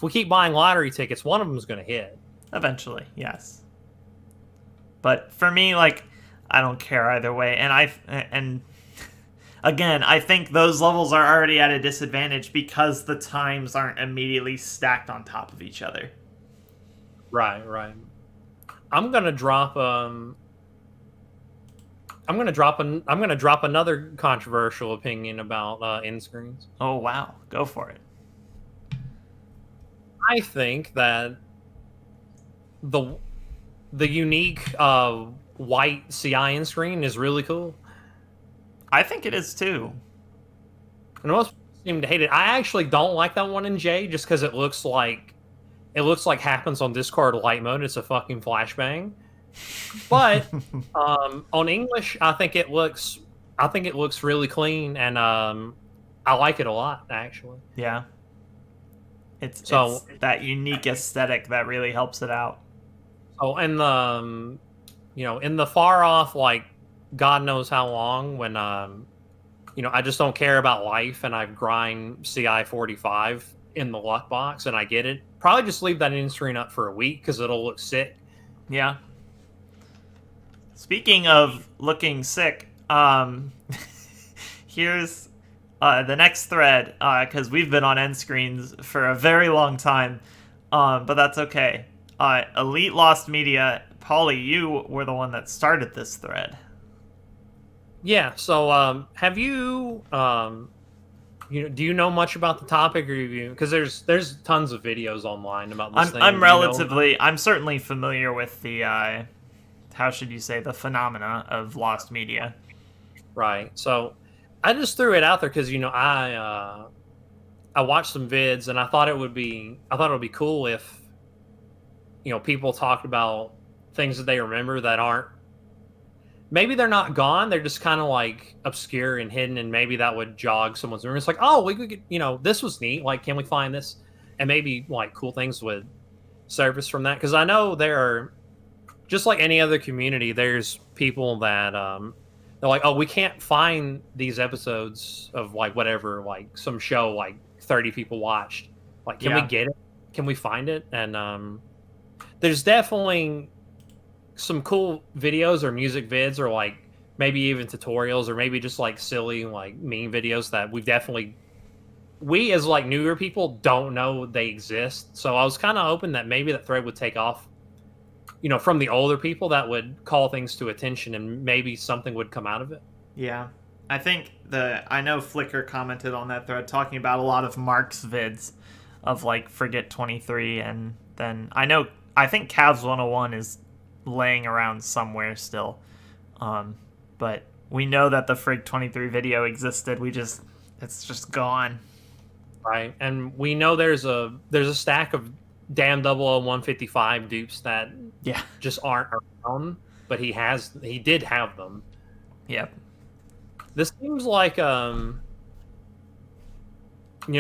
S3: we keep buying lottery tickets, one of them is going to hit
S2: eventually. Yes, but for me, like I don't care either way, and. Again, I think those levels are already at a disadvantage because the times aren't immediately stacked on top of each other.
S3: Right. I'm gonna drop I'm gonna drop another controversial opinion about end screens.
S2: Oh wow, go for it.
S3: I think that the unique white CI end screen is really cool.
S2: I think it is too.
S3: And most people seem to hate it. I actually don't like that one in J just because it looks like happens on Discord light mode. It's a fucking flashbang. But on English, I think it looks really clean, and I like it a lot actually.
S2: Yeah. It's that unique aesthetic that really helps it out.
S3: Oh, and the in the far off, like God knows how long, when I just don't care about life and I grind CI 45 in the luck box and I get it. Probably just leave that end screen up for a week because it'll look sick.
S2: Yeah. Speaking of looking sick, here's the next thread, because we've been on end screens for a very long time, but that's okay. Elite Lost Media, Paulie, you were the one that started this thread.
S3: Yeah. So, have you, do you know much about the topic, or because there's tons of videos online about this thing.
S2: I'm certainly familiar with the how should you say, the phenomena of lost media.
S3: Right. So I just threw it out there because I watched some vids and I thought it would be cool if people talked about things that they remember that aren't, maybe they're not gone, they're just kind of like obscure and hidden, and maybe that would jog someone's memory. It's like, oh, we could get, this was neat, like, can we find this? And maybe like cool things would surface from that, because I know there are, just like any other community, there's people that they're like, oh, we can't find these episodes of like whatever, like some show like 30 people watched, like, can we get it, can we find it? And there's definitely some cool videos or music vids, or like maybe even tutorials, or maybe just like silly like meme videos that we as like newer people don't know they exist. So I was kind of hoping that maybe that thread would take off, from the older people, that would call things to attention and maybe something would come out of it.
S2: Yeah. I think I know Flickr commented on that thread talking about a lot of Mark's vids of like Forget 23, and then I think Cavs 101 is laying around somewhere still. But we know that the Frig 23 video existed. It's just gone.
S3: Right. And we know there's a stack of damn 00155 dupes that just aren't around, but he did have them.
S2: Yep.
S3: This seems like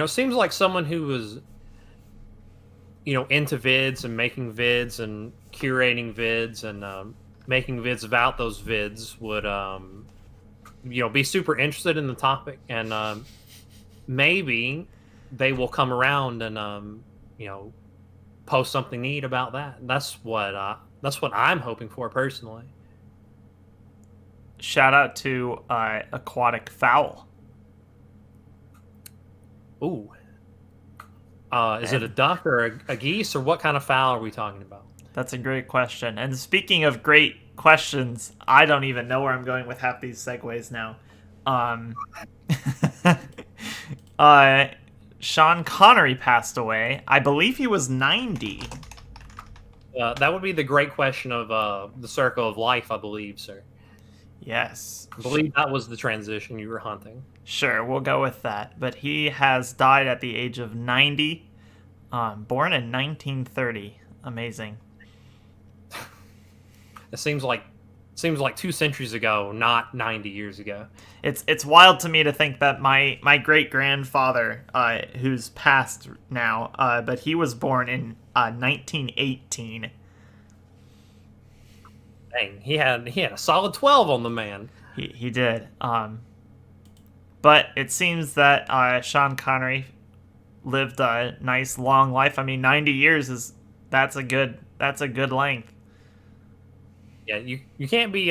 S3: seems like someone who was into vids and making vids and curating vids and making vids about those vids would be super interested in the topic, and maybe they will come around and post something neat about that. That's what I'm hoping for personally.
S2: Shout out to Aquatic Fowl.
S3: Ooh. Is it a duck or a geese, or what kind of fowl are we talking about?
S2: That's a great question. And speaking of great questions, I don't even know where I'm going with half these segues now. Sean Connery passed away. I believe he was 90.
S3: That would be the great question of the circle of life, I believe, sir.
S2: Yes.
S3: I believe that was the transition you were hunting.
S2: Sure, we'll go with that. But he has died at the age of 90, born in 1930. Amazing.
S3: It seems like 2 centuries ago, not 90 years ago.
S2: It's wild to me to think that my great grandfather, who's passed now, but he was born in 1918.
S3: Dang, he had a solid 12 on the man.
S2: He did. But it seems that Sean Connery lived a nice long life. I mean, 90 years that's a good length.
S3: Yeah, you can't be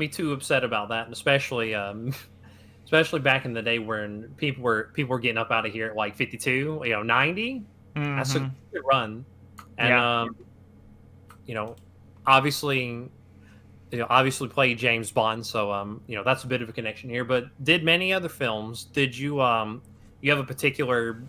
S3: too upset about that, and especially back in the day when people were getting up out of here at like 52, 90. Mm-hmm. That's a good run. And obviously obviously played James Bond, so that's a bit of a connection here. But did many other films? Did you have a particular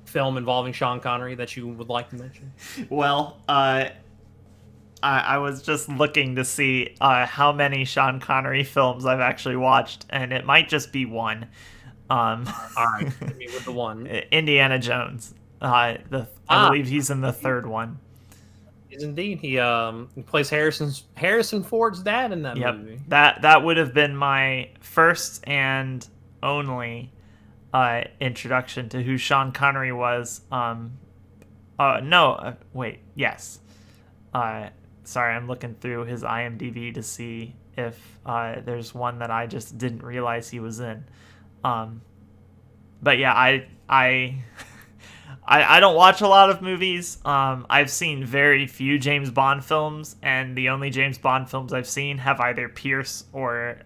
S3: film involving Sean Connery that you would like to mention?
S2: Well, I was just looking to see how many Sean Connery films I've actually watched, and it might just be one.
S3: All right, hit me with the one.
S2: Indiana Jones. I believe he's in the third one.
S3: Is indeed. He plays Harrison Ford's dad in that movie.
S2: That would have been my first and only introduction to who Sean Connery was. Yes. Sorry, I'm looking through his IMDb to see if there's one that I just didn't realize he was in. But yeah, I don't watch a lot of movies. I've seen very few James Bond films, and the only James Bond films I've seen have either Pierce or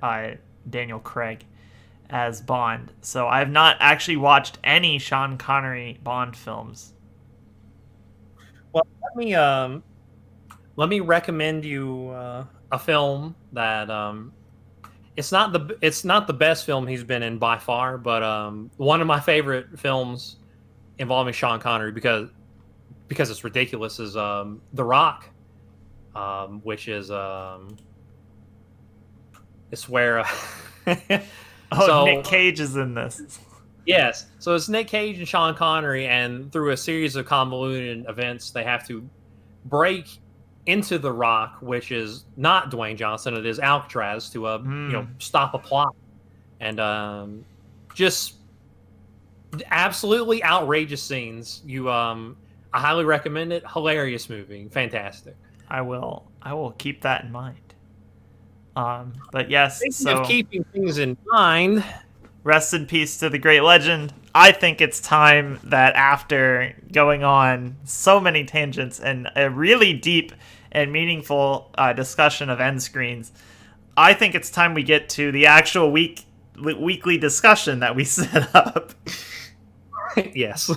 S2: Daniel Craig as Bond. So I've not actually watched any Sean Connery Bond films.
S3: Well, let me recommend you a film that it's not the best film he's been in by far, but one of my favorite films involving Sean Connery because it's ridiculous is The Rock, which is it's where
S2: Nick Cage is in this.
S3: Yes, so it's Nick Cage and Sean Connery, and through a series of convoluted events, they have to break into the Rock, which is not Dwayne Johnson, it is Alcatraz, to stop a plot, and just absolutely outrageous scenes. I highly recommend it. Hilarious movie, fantastic.
S2: I will keep that in mind. But yes,
S3: Speaking of keeping things in mind,
S2: rest in peace to the great legend. I think it's time that after going on so many tangents and a really deep and meaningful discussion of end screens, I think it's time we get to the actual weekly discussion that we set up.
S3: Yes.
S2: So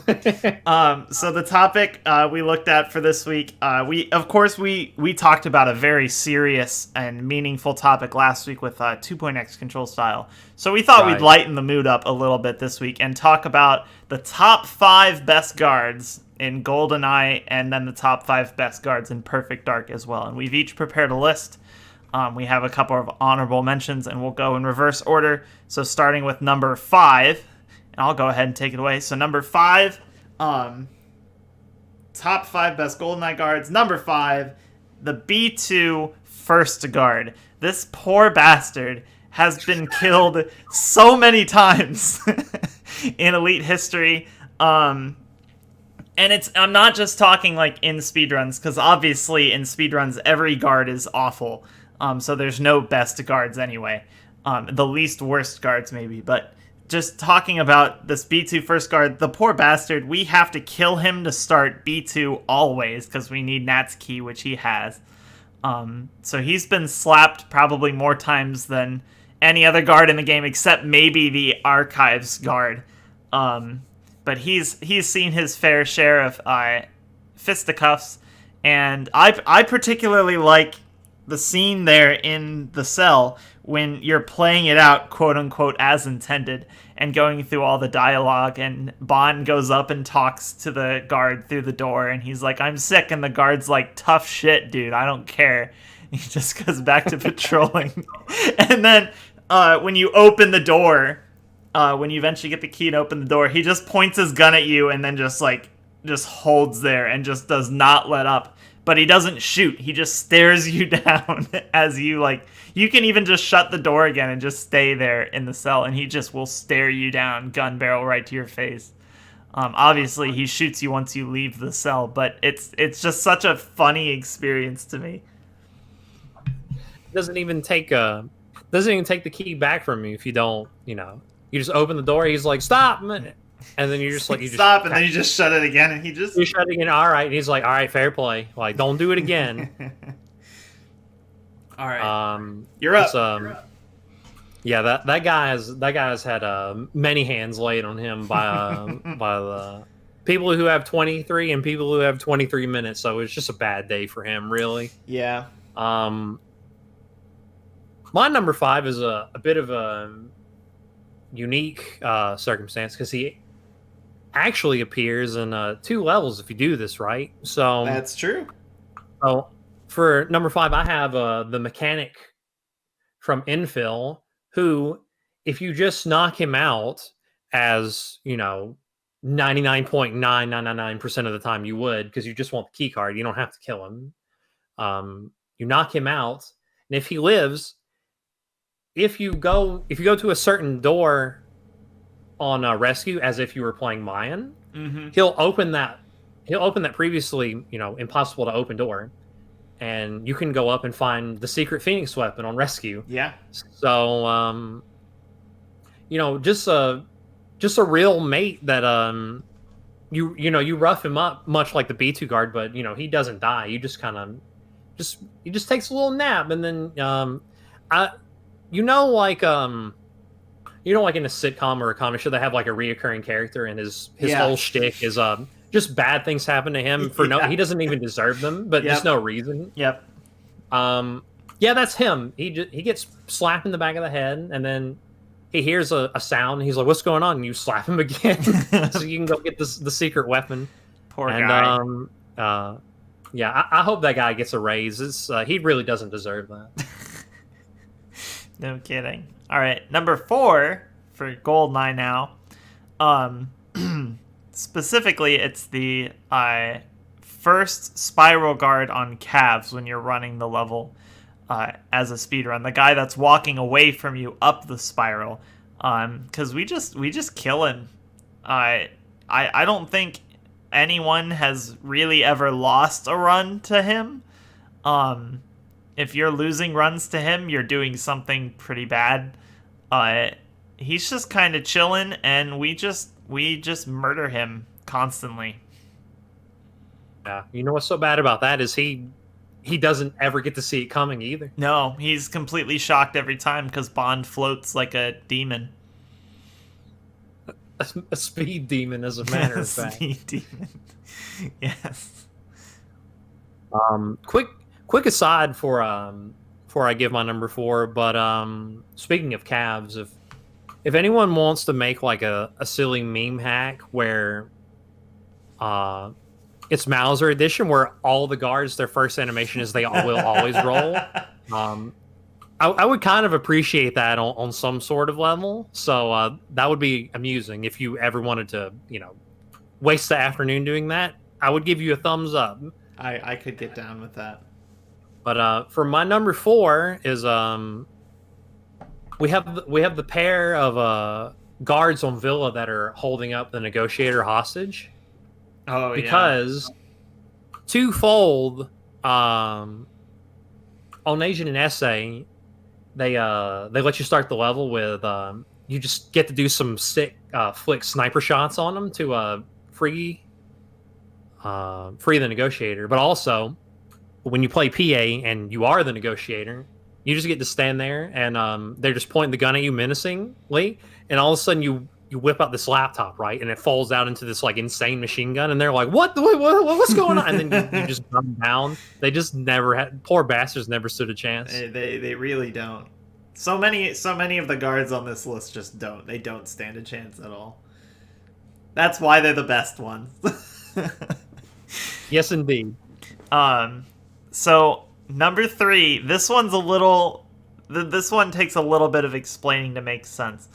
S2: the topic we looked at for this week, we talked about a very serious and meaningful topic last week with 2.x control style. So we thought we'd lighten the mood up a little bit this week and talk about the top 5 best guards in GoldenEye and then the top 5 best guards in Perfect Dark as well. And we've each prepared a list. We have a couple of honorable mentions, and we'll go in reverse order. So starting with number 5. I'll go ahead and take it away. So number 5, top 5 best GoldenEye guards. Number 5, the B2 first guard. This poor bastard has been killed so many times in Elite history. And I'm not just talking like in speedruns, because obviously in speedruns every guard is awful. So there's no best guards anyway. The least worst guards maybe, but just talking about this B2 first guard, the poor bastard, we have to kill him to start B2 always, because we need Nat's key, which he has. So he's been slapped probably more times than any other guard in the game, except maybe the Archives guard. But he's seen his fair share of fisticuffs, and I particularly like the scene there in the cell when you're playing it out, quote-unquote, as intended, and going through all the dialogue, and Bond goes up and talks to the guard through the door, and he's like, I'm sick, and the guard's like, tough shit, dude, I don't care. He just goes back to patrolling. And then when you open the door, when you eventually get the key and open the door, he just points his gun at you and then just holds there and just does not let up. But he doesn't shoot. He just stares you down as you can even just shut the door again and just stay there in the cell, and he just will stare you down, gun barrel right to your face. Obviously, he shoots you once you leave the cell, but it's just such a funny experience to me.
S3: Doesn't even take the key back from you if you don't, you just open the door. He's like, stop, and then you're just like,
S2: stop, and then you just shut it again, and
S3: you shut it again. All right, and he's like, all right, fair play. Like, don't do it again.
S2: All right, you're up.
S3: Yeah, that guy has had many hands laid on him by the people who have 23 and people who have 23 minutes. So it's just a bad day for him, really.
S2: Yeah.
S3: My number 5 is a bit of a unique circumstance because he actually appears in 2 levels if you do this right.
S2: That's true.
S3: So for number 5, I have the mechanic from Infill, who, if you just knock him out, as 99.9999% of the time you would, because you just want the key card, you don't have to kill him. You knock him out, and if he lives, if you go to a certain door on rescue, as if you were playing Mayan, he'll open that previously impossible to open door, and you can go up and find the secret Phoenix weapon on rescue.
S2: Yeah.
S3: So just a real mate that you rough him up much like the B2 guard, but he doesn't die. You just kind of he just takes a little nap, and then like in a sitcom or a comic show, they have like a reoccurring character, and his whole shtick is just bad things happen to him for he doesn't even deserve them, but just no reason.
S2: Yep.
S3: That's him. He gets slapped in the back of the head, and then he hears a sound, and he's like, "What's going on?" And you slap him again, so you can go get the secret weapon.
S2: Poor guy.
S3: I hope that guy gets a raise. He really doesn't deserve that.
S2: No kidding. All right, number 4 for Goldeneye now. Specifically, it's the first spiral guard on calves when you're running the level as a speedrun. The guy that's walking away from you up the spiral. Because we just kill him. I don't think anyone has really ever lost a run to him. If you're losing runs to him, you're doing something pretty bad. He's just kind of chilling, and we just murder him constantly.
S3: Yeah, you know what's so bad about that is he doesn't ever get to see it coming either.
S2: No, he's completely shocked every time because Bond floats like a demon.
S3: A speed demon, as a matter of fact.
S2: Speed demon. Yes.
S3: Quick aside before I give my number 4, but speaking of calves, if anyone wants to make like a silly meme hack where it's Mauser edition, where all the guards, their first animation is they will always roll, I would kind of appreciate that on some sort of level. So that would be amusing if you ever wanted to waste the afternoon doing that. I would give you a thumbs up.
S2: I could get down with that.
S3: But for my number 4 is we have the pair of guards on Villa that are holding up the negotiator hostage.
S2: Oh,
S3: because twofold, on Agent and Essay, they let you start the level with you just get to do some sick flick sniper shots on them to free the negotiator, but also when you play PA and you are the negotiator, you just get to stand there and they're just pointing the gun at you menacingly, and all of a sudden you whip out this laptop, right, and it falls out into this like insane machine gun, and they're like, what's going on? And then you just run down. They just never had, poor bastards never stood a chance.
S2: They really don't. So many of the guards on this list just don't. They don't stand a chance at all. That's why they're the best ones.
S3: Yes, indeed.
S2: So number 3, this one's a little. This one takes a little bit of explaining to make sense.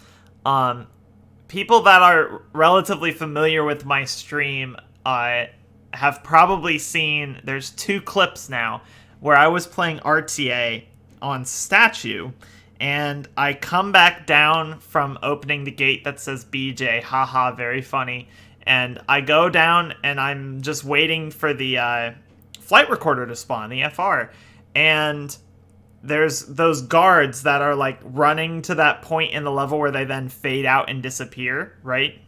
S2: People that are relatively familiar with my stream have probably seen. There's 2 clips now where I was playing RTA on Statue, and I come back down from opening the gate that says BJ, haha, very funny, and I go down and I'm just waiting for the flight recorder to spawn, the FR, and there's those guards that are like running to that point in the level where they then fade out and disappear, right?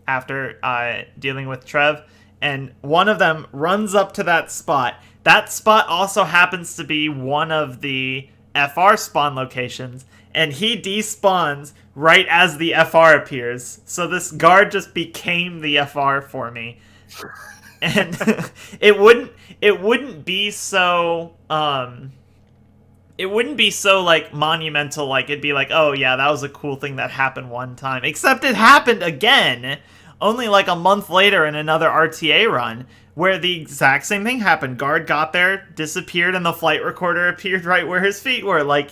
S2: After dealing with Trev. And one of them runs up to that spot. That spot also happens to be one of the FR spawn locations. And he despawns right as the FR appears. So this guard just became the FR for me. And it wouldn't be so it wouldn't be so like monumental. Like it'd be like, oh yeah, that was a cool thing that happened one time. Except it happened again, only like a month later in another RTA run, where the exact same thing happened. Guard got there, disappeared, and the flight recorder appeared right where his feet were. Like,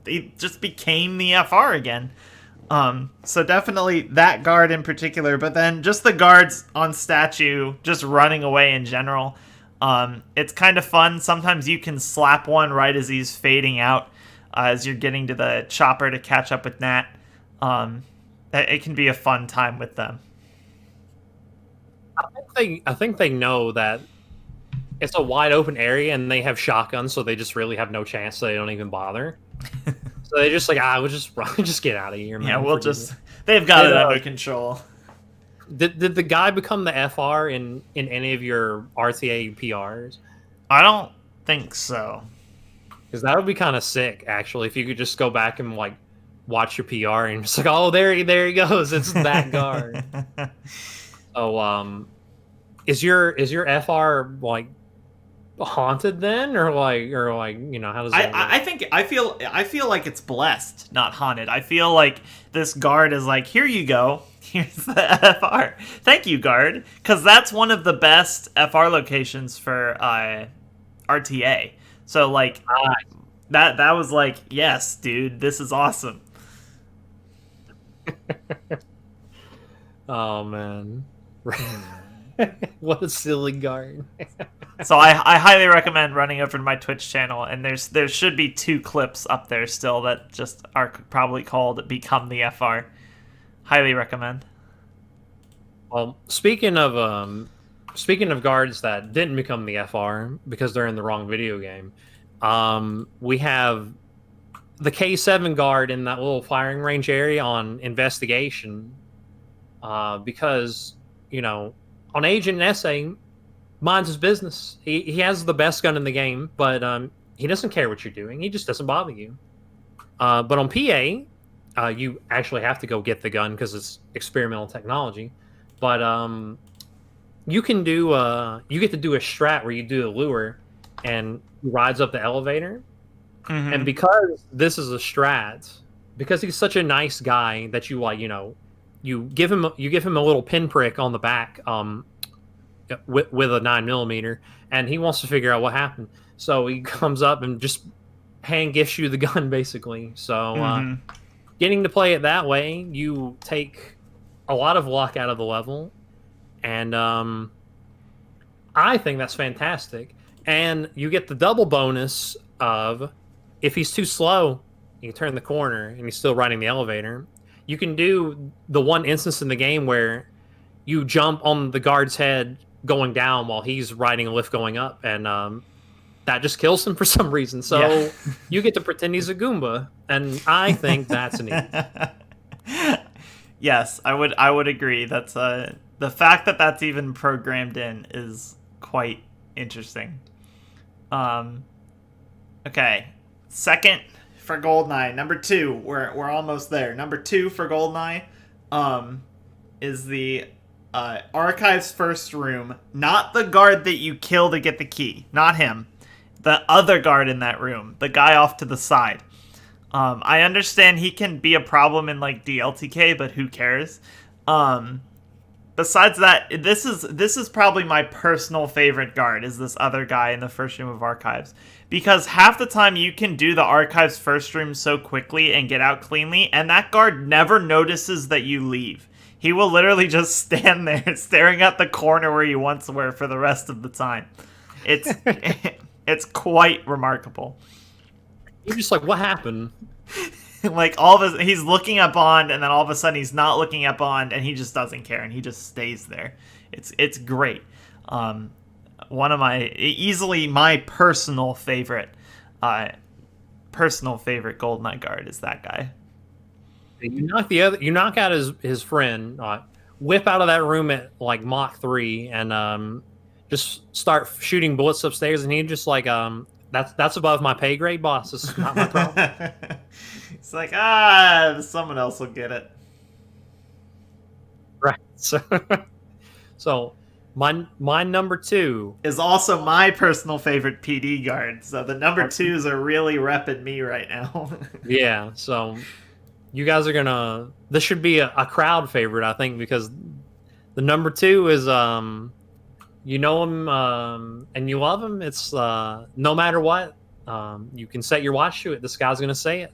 S2: it just became the FR again. So definitely that guard in particular, but then just the guards on statue just running away in general. It's kind of fun. Sometimes you can slap one right as he's fading out, as you're getting to the chopper to catch up with Nat. It can be a fun time with them.
S3: I think they know that it's a wide open area and they have shotguns, so they just really have no chance, so they don't even bother. So they just like, we'll just run, just get out of here, man.
S2: Yeah, we'll just... They've got it under control.
S3: Did the guy become the FR in any of your RTA PRs?
S2: I don't think so.
S3: Because that would be kind of sick, actually, if you could just go back and like watch your PR and just like, oh, there he goes, it's that guard. So, is your FR like haunted then, or like you know, how does that work?
S2: I feel like it's blessed, not haunted. I feel like this guard is like, here you go, here's the FR, thank you, guard, because that's one of the best FR locations for RTA. So like that was like, yes, dude, this is awesome.
S3: Oh man. What a silly guard.
S2: So I highly recommend running over to my Twitch channel, and there should be 2 clips up there still that just are probably called Become the FR. Highly recommend.
S3: Well, speaking of guards that didn't become the FR because they're in the wrong video game, we have the K7 guard in that little firing range area on investigation, because, you know, on Agent and SA, minds his business. He has the best gun in the game, but he doesn't care what you're doing. He just doesn't bother you. But on PA, you actually have to go get the gun because it's experimental technology. But you can do you get to do a strat where you do a lure and he rides up the elevator. Mm-hmm. And because this is a strat, because he's such a nice guy that you like, you know, you give him a little pinprick on the back with a 9mm, and he wants to figure out what happened. So he comes up and just hand gifts you the gun, basically. So getting to play it that way, you take a lot of luck out of the level, and I think that's fantastic. And you get the double bonus of, if he's too slow, you can turn the corner and he's still riding the elevator. You can do the one instance in the game where you jump on the guard's head going down while he's riding a lift going up, and that just kills him for some reason. So you get to pretend he's a Goomba, and I think that's neat.
S2: Yes, I would agree. That's the fact that that's even programmed in is quite interesting. Okay, second for Goldeneye. Number 2, we're almost there. Number 2 for Goldeneye, is the Archive's first room. Not the guard that you kill to get the key. Not him. The other guard in that room. The guy off to the side. I understand he can be a problem in like DLTK, but who cares? Besides that, this is probably my personal favorite guard, is this other guy in the first room of Archives. Because half the time you can do the Archives first room so quickly and get out cleanly, and that guard never notices that you leave. He will literally just stand there staring at the corner where you once were for the rest of the time. It's it's quite remarkable.
S3: You're just like, what happened?
S2: Like he's looking at Bond, and then all of a sudden he's not looking at Bond, and he just doesn't care, and he just stays there. It's great. One of easily my personal favorite Goldeneye guard is that guy.
S3: You knock out his friend, whip out of that room at like Mach 3, and just start shooting bullets upstairs, and he just like that's above my pay grade, boss. This is not my problem.
S2: It's like, someone else will get it.
S3: Right. So my number 2
S2: is also my personal favorite PD guard. So the number 2s are really repping me right now.
S3: Yeah, so you guys are gonna. This should be a crowd favorite, I think, because the number 2 is you know him and you love him. It's no matter what, you can set your watch to it. This guy's gonna say it.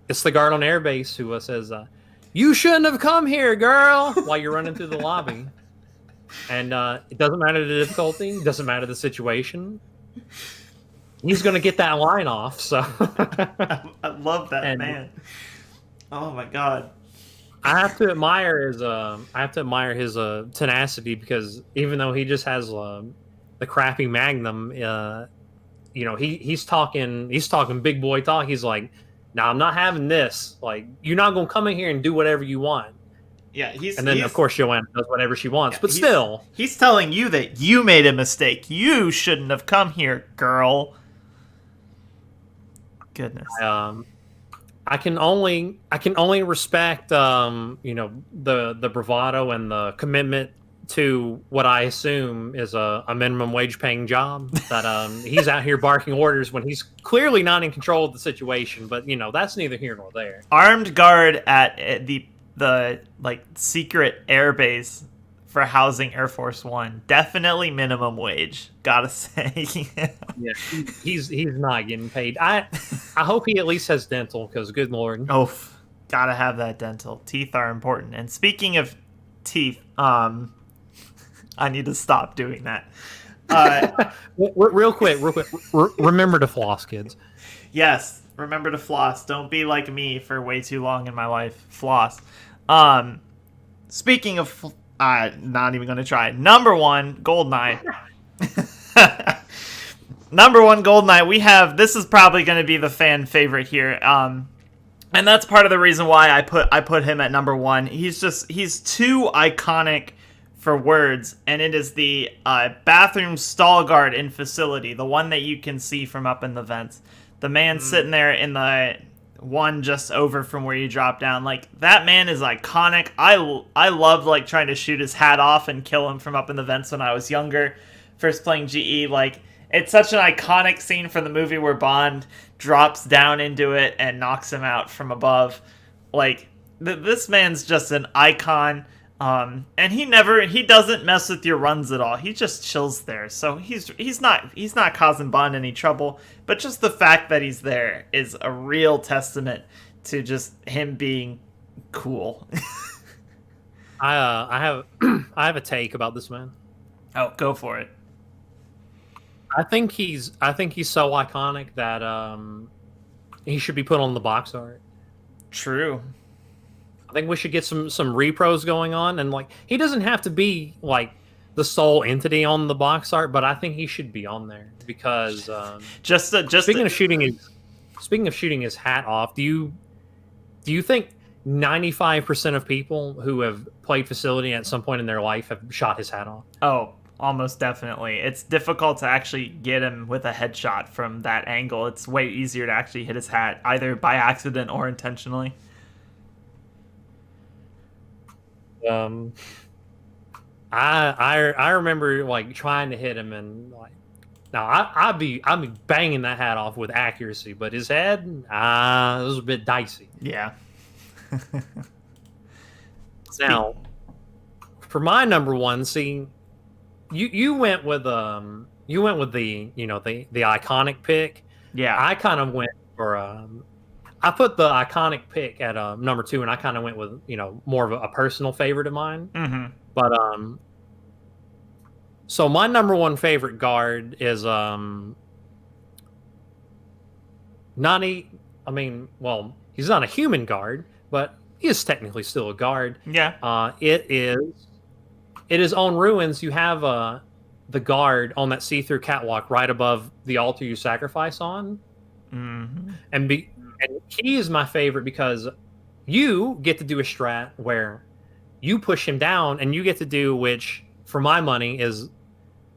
S3: It's the guard on airbase who says, "You shouldn't have come here, girl," while you're running through the lobby. And it doesn't matter the difficulty, it doesn't matter the situation. He's gonna get that line off. So
S2: I love that man. Oh my god.
S3: I have to admire his tenacity, because even though he just has the crappy Magnum, you know, he's talking big boy talk. He's like, "No, I'm not having this. Like, you're not gonna come in here and do whatever you want."
S2: Yeah,
S3: and then of course Joanna does whatever she wants, but still,
S2: he's telling you that you made a mistake. You shouldn't have come here, girl. Goodness.
S3: I can only respect you know, the bravado and the commitment to what I assume is a minimum wage paying job, that he's out here barking orders when he's clearly not in control of the situation. But you know, that's neither here nor there.
S2: Armed guard at the like secret airbase for housing Air Force One, definitely minimum wage, gotta say.
S3: Yeah, he's not getting paid. I hope he at least has dental, because good lord.
S2: Oh, gotta have that dental. Teeth are important. And speaking of teeth, I need to stop doing that.
S3: Real quick, remember to floss, kids.
S2: Yes, remember to floss. Don't be like me for way too long in my life. Floss. Speaking of, not even gonna try. Number 1, Goldeneye. Number 1, Goldeneye. We have. This is probably going to be the fan favorite here. And that's part of the reason why I put him at number 1. He's too iconic for words, and it is the bathroom stall guard in Facility, the one that you can see from up in the vents. The man sitting there in the one just over from where you drop down. Like, that man is iconic. I loved like trying to shoot his hat off and kill him from up in the vents when I was younger, first playing GE. Like, it's such an iconic scene from the movie where Bond drops down into it and knocks him out from above. Like, this man's just an icon. And he doesn't mess with your runs at all. He just chills there. So he's not causing Bond any trouble, but just the fact that he's there is a real testament to just him being cool.
S3: I have a take about this man.
S2: Oh, go for it.
S3: I think he's so iconic that he should be put on the box art.
S2: True.
S3: I think we should get some repros going on, and like, he doesn't have to be like the sole entity on the box art, but I think he should be on there, because speaking of shooting his hat off, do you think 95% of people who have played Facility at some point in their life have shot his hat off?
S2: Oh, almost definitely. It's difficult to actually get him with a headshot from that angle. It's way easier to actually hit his hat, either by accident or intentionally.
S3: I remember like trying to hit him, and like, now I'd be banging that hat off with accuracy, but his head, it was a bit dicey.
S2: Yeah.
S3: Now, for my number 1, see, you went with the the iconic pick.
S2: Yeah.
S3: I kind of went for I put the iconic pick at number 2, and I kind of went with, you know, more of a personal favorite of mine.
S2: Mm-hmm.
S3: But so my number 1 favorite guard is he's not a human guard, but he is technically still a guard.
S2: Yeah.
S3: It is on Ruins. You have the guard on that see-through catwalk right above the altar you sacrifice on.
S2: Mm-hmm.
S3: And he is my favorite because you get to do a strat where you push him down, and you get to do, which for my money is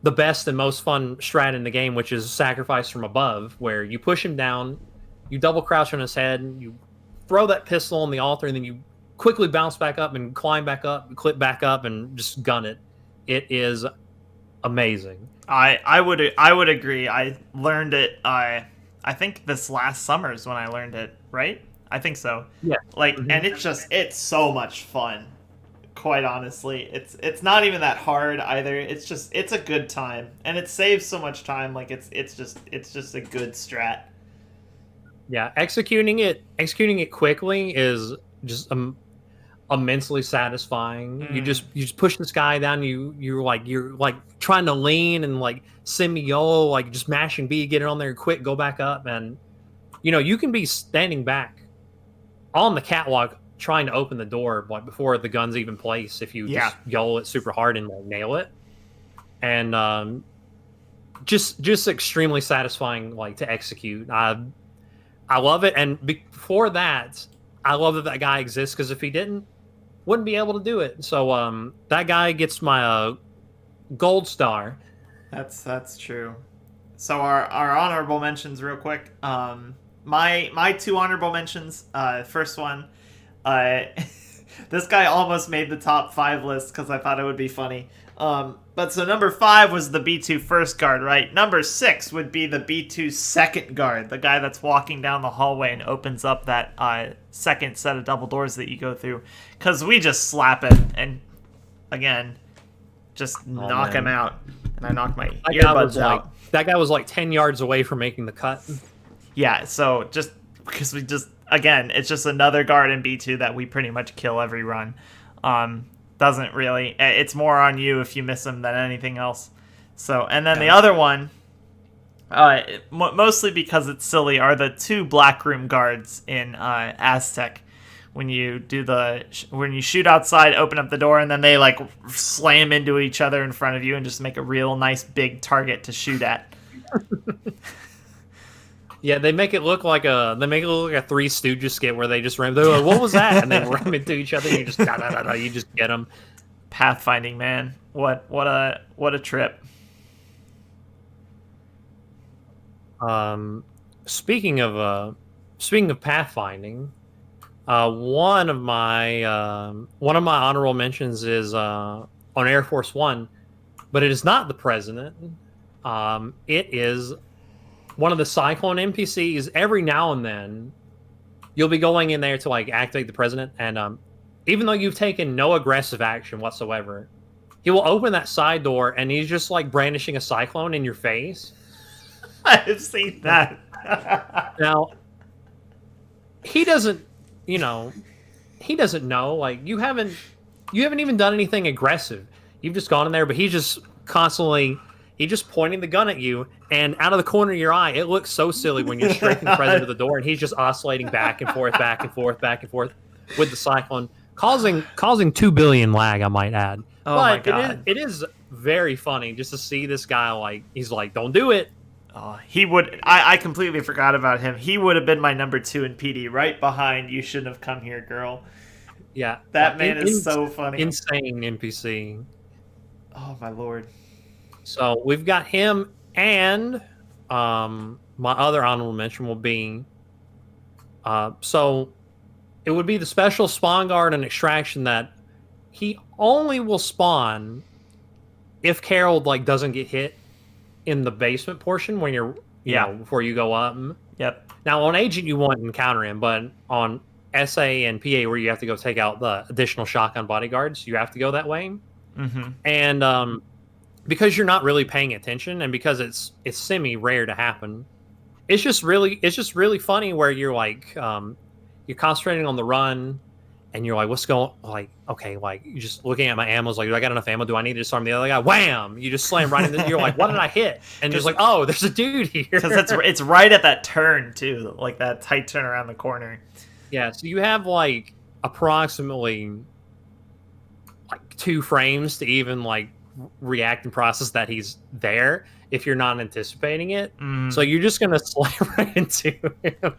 S3: the best and most fun strat in the game, which is sacrifice from above, where you push him down, you double crouch on his head, and you throw that pistol on the altar, and then you quickly bounce back up and climb back up, and clip back up, and just gun it. It is amazing.
S2: I would agree. I learned it. I think this last summer is when I learned it. Right? I think so.
S3: Yeah.
S2: Like, and it's so much fun. Quite honestly, it's not even that hard either. It's a good time, and it saves so much time. Like it's just a good strat.
S3: Yeah, executing it quickly is just immensely satisfying. You just push this guy down. You're like trying to lean and like semi YOLO, like just mashing B, get it on there quick, go back up, and you can be standing back on the catwalk trying to open the door like before the gun's even placed if you just YOLO it super hard and like nail it. And just extremely satisfying like to execute. I love it, and before that, I love that guy exists, because if he didn't, wouldn't be able to do it. So that guy gets my gold star.
S2: That's true. So our honorable mentions real quick. My two honorable mentions. First one, this guy almost made the top 5 list because I thought it would be funny. But so number 5 was the B2 first guard, right? Number 6 would be the B2 second guard, the guy that's walking down the hallway and opens up that second set of double doors that you go through. Because we just slap him and, again, just knock him out. And I knocked my earbuds out.
S3: That guy was like 10 yards away from making the cut.
S2: Yeah, so just because we just, again, it's just another guard in B2 that we pretty much kill every run. Doesn't really, it's more on you if you miss him than anything else. So, and then the other one, mostly because it's silly, are the 2 black room guards in Aztec. When you when you shoot outside, open up the door, and then they like slam into each other in front of you and just make a real nice big target to shoot at.
S3: Yeah, they make it look like a Three Stooges skit where they just ram. They're like, "What was that?" And they ram into each other. And you just you just get them.
S2: Pathfinding, man, what a trip.
S3: Speaking of pathfinding, one of my honorable mentions is on Air Force One, but it is not the president. It is one of the Cyclone NPCs. Every now and then, you'll be going in there to like activate the president, and even though you've taken no aggressive action whatsoever, he will open that side door and he's just like brandishing a cyclone in your face.
S2: I've seen that.
S3: Now, he doesn't know. Like you haven't even done anything aggressive. You've just gone in there, but he's just pointing the gun at you, and out of the corner of your eye, it looks so silly when you're strafing the president to the door, and he's just oscillating back and forth with the cyclone, causing 2 billion lag, I might add.
S2: Oh my God.
S3: It is very funny just to see this guy, like, he's like, don't do it.
S2: He would. I completely forgot about him. He would have been my number 2 in PD, right behind "You Shouldn't Have Come Here, Girl."
S3: Yeah,
S2: that man is so funny.
S3: Insane NPC.
S2: Oh my lord.
S3: So we've got him, and my other honorable mention will be. So it would be the special spawn guard and extraction that he only will spawn if Carol like doesn't get hit in the basement portion when you're before you go up.
S2: Yep.
S3: Now on Agent you won't encounter him, but on SA and PA where you have to go take out the additional shotgun bodyguards, you have to go that way.
S2: Mm-hmm.
S3: And because you're not really paying attention, and because it's semi rare to happen, it's just really funny where you're like you're concentrating on the run, and you're like, what's going, like, okay, like you're just looking at my ammo, like, do I got enough ammo? Do I need to disarm the other guy? Wham! You just slam right into. You're like, what did I hit? And just like, oh, there's a dude here.
S2: Because it's right at that turn too, like that tight turn around the corner.
S3: Yeah, so you have like approximately like 2 frames to even like react and process that he's there if you're not anticipating it. So you're just gonna slam right into him.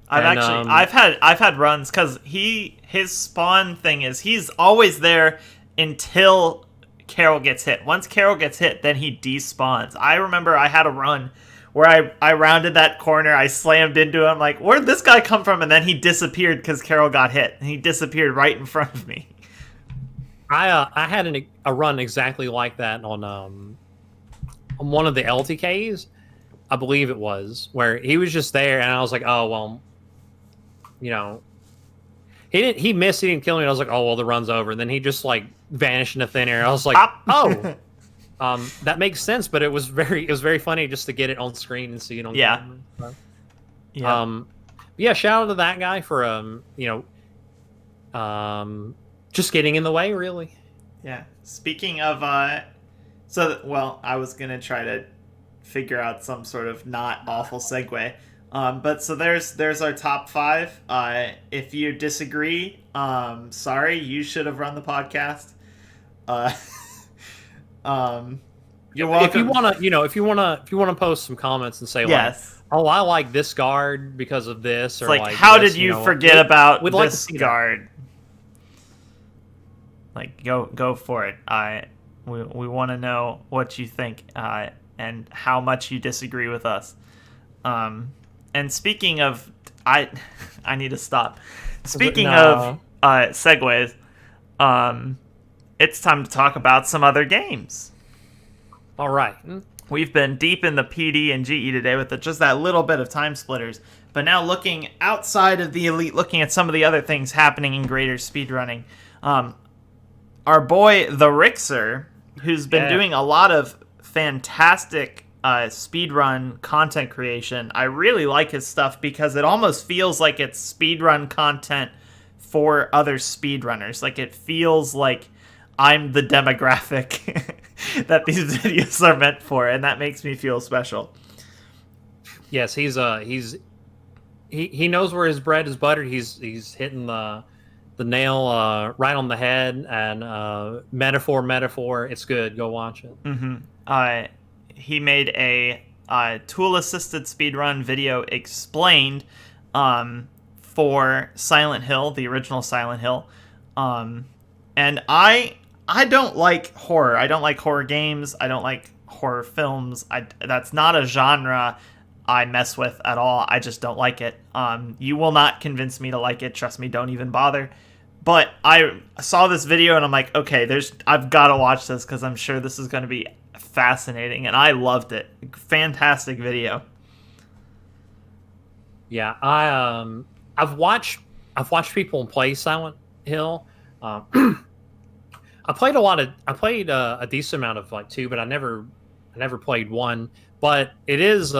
S2: I've had runs because his spawn thing is he's always there until Carol gets hit. Once Carol gets hit, then he despawns. I remember I had a run where I rounded that corner, I slammed into him, like, where'd this guy come from? And then he disappeared because Carol got hit, and he disappeared right in front of me.
S3: I had a run exactly like that on one of the LTKs, I believe it was, where he was just there, and I was like, oh well, you know, he missed, he didn't kill me. And I was like, oh well, the run's over. And then he just like vanished into thin air. I was like, oh, that makes sense. But it was very funny just to get it on screen and see it on camera. So, yeah. Shout out to that guy for just getting in the way, really.
S2: Yeah. Speaking of, I was gonna try to figure out some sort of not awful segue. But so there's our top 5. If you disagree, sorry, you should have run the podcast. You're welcome.
S3: If you wanna post some comments and say
S2: yes.
S3: like, oh, I like this guard because of this, or
S2: like how
S3: this,
S2: did you forget about
S3: we'd
S2: this
S3: like to see
S2: guard? Like go for it. We want to know what you think and how much you disagree with us. And speaking of, I need to stop. Speaking of segues, it's time to talk about some other games.
S3: All right.
S2: We've been deep in the PD and GE today with just that little bit of Time Splitters, but now looking outside of the Elite, looking at some of the other things happening in greater speedrunning. Our boy, the Rixer, who's been doing a lot of fantastic speedrun content creation. I really like his stuff because it almost feels like it's speedrun content for other speedrunners. Like, it feels like I'm the demographic that these videos are meant for, and that makes me feel special.
S3: Yes, he knows where his bread is buttered. He's hitting the nail right on the head, and metaphor. It's good. Go watch it.
S2: Mm-hmm. He made a tool-assisted speedrun video explained for Silent Hill, the original Silent Hill. And I don't like horror. I don't like horror games. I don't like horror films. That's not a genre I mess with at all. I just don't like it. You will not convince me to like it. Trust me, don't even bother. But I saw this video and I'm like, okay, I've got to watch this because I'm sure this is going to be fascinating, and I loved it. Fantastic video.
S3: Yeah, I've watched people play Silent Hill. I played a decent amount of like 2, but I never played 1. But it is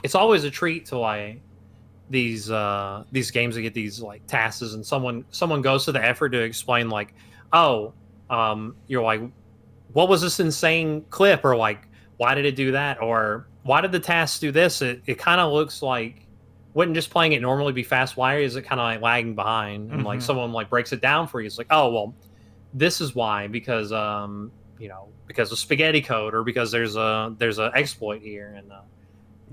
S3: it's always a treat to like these games that get these like tasks, and someone goes to the effort to explain like, oh, you're like, what was this insane clip, or like, why did it do that, or why did the task do this? It kind of looks like, wouldn't just playing it normally be fast? Why is it kind of like lagging behind? And like someone like breaks it down for you. It's like, oh well, this is why, because because of spaghetti code, or because there's a exploit here. And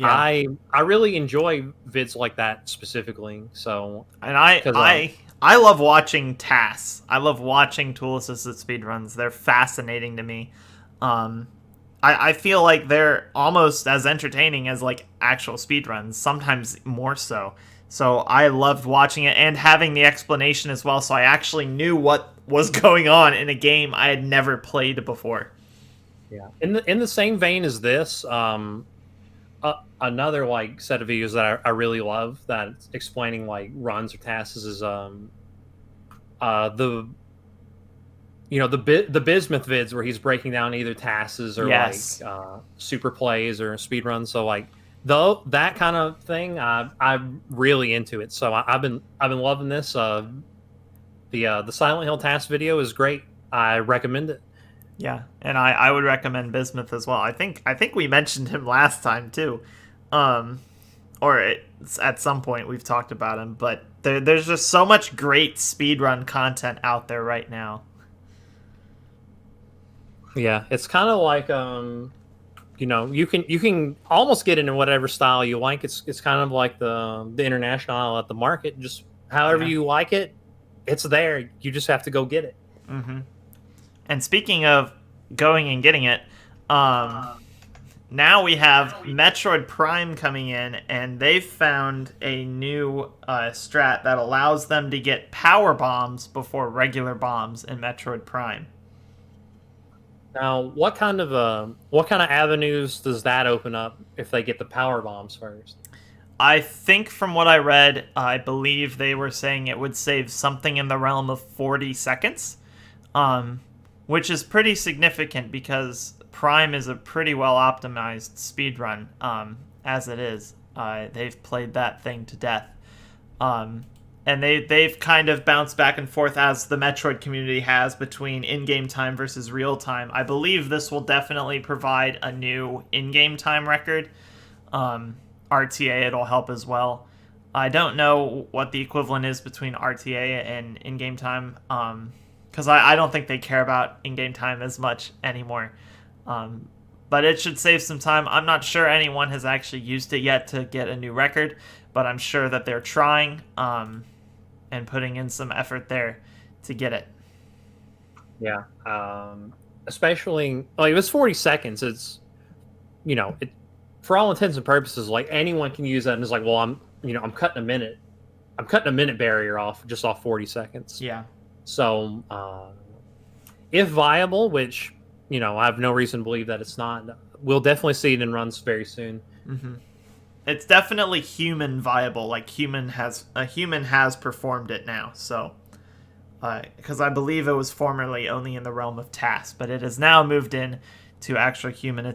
S3: I really enjoy vids like that specifically. So,
S2: and I love watching tasks. I love watching tool-assisted speedruns. They're fascinating to me. I feel like they're almost as entertaining as like actual speedruns, sometimes more so. So I loved watching it and having the explanation as well, so I actually knew what was going on in a game I had never played before.
S3: Yeah. In the same vein as this, another like set of videos that I really love that's explaining like runs or tasks is the Bismuth vids, where he's breaking down either tasks or like super plays or speed runs. So like that kind of thing, I'm really into it. So I've been loving this. The Silent Hill task video is great. I recommend it.
S2: Yeah, and I would recommend Bismuth as well. I think we mentioned him last time too, at some point we've talked about him. But there's just so much great speedrun content out there right now.
S3: Yeah, it's kind of like you can almost get into whatever style you like. It's kind of like the international at the market. Just however you like it, it's there. You just have to go get it.
S2: Mm-hmm. And speaking of going and getting it, now we have Metroid Prime coming in, and they've found a new strat that allows them to get power bombs before regular bombs in Metroid Prime.
S3: Now, what kind of avenues does that open up if they get the power bombs first?
S2: I think from what I read, I believe they were saying it would save something in the realm of 40 seconds, which is pretty significant because Prime is a pretty well optimized speedrun as it is. They've played that thing to death. And they've kind of bounced back and forth as the Metroid community has between in-game time versus real time. I believe this will definitely provide a new in-game time record. RTA, it'll help as well. I don't know what the equivalent is between RTA and in-game time, because I don't think they care about in-game time as much anymore. But it should save some time. I'm not sure anyone has actually used it yet to get a new record, but I'm sure that they're trying and putting in some effort there to get it.
S3: Yeah, especially like it was 40 seconds. It's for all intents and purposes, like anyone can use that, and it's like, well, I'm cutting a minute. I'm cutting a minute barrier off 40 seconds.
S2: Yeah.
S3: So, if viable, which I have no reason to believe that it's not, we'll definitely see it in runs very soon.
S2: Mm-hmm. It's definitely human viable. Like a human has performed it now. So, because I believe it was formerly only in the realm of tasks, but it has now moved in to actual human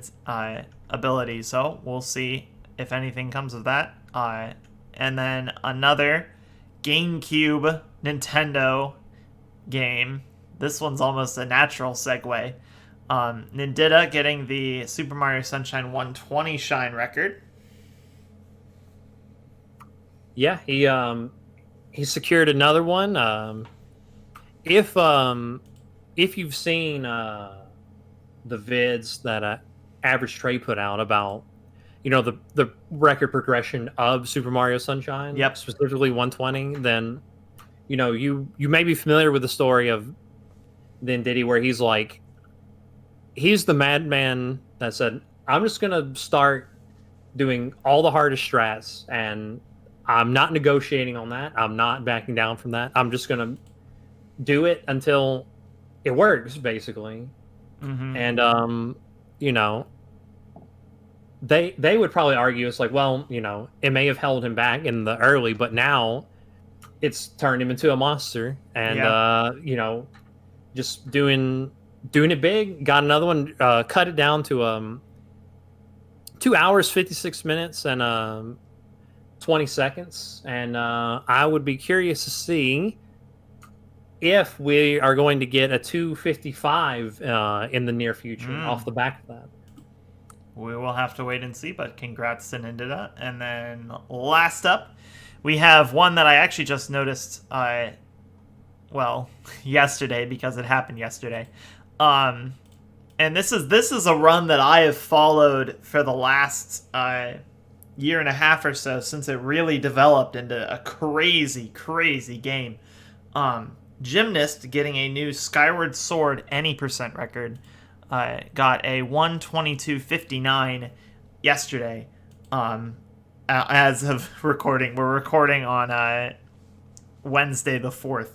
S2: ability. So we'll see if anything comes of that. And then another GameCube Nintendo game. This one's almost a natural segue. Nindita getting the Super Mario Sunshine 120 Shine record.
S3: Yeah, he secured another one. If you've seen the vids that Average Trey put out about the record progression of Super Mario Sunshine,
S2: yep,
S3: specifically 120, then you may be familiar with the story of Nindita, where he's the madman that said, I'm just gonna start doing all the hardest strats, and I'm not negotiating on that. I'm not backing down from that. I'm just gonna do it until it works, basically.
S2: Mm-hmm.
S3: And they would probably argue it's like, well, it may have held him back in the early, but now it's turned him into a monster, and just doing it big. Got another one, cut it down to 2 hours 56 minutes and 20 seconds, and I would be curious to see if we are going to get a 255 in the near future off the back of that.
S2: We will have to wait and see, but congrats to Nindita. And then last up, we have one that I actually just noticed, yesterday, because it happened yesterday. And this is a run that I have followed for the last year and a half or so, since it really developed into a crazy, crazy game. Gymnast getting a new Skyward Sword any percent record. Got a 122.59 yesterday. As of recording, we're recording on Wednesday the 4th,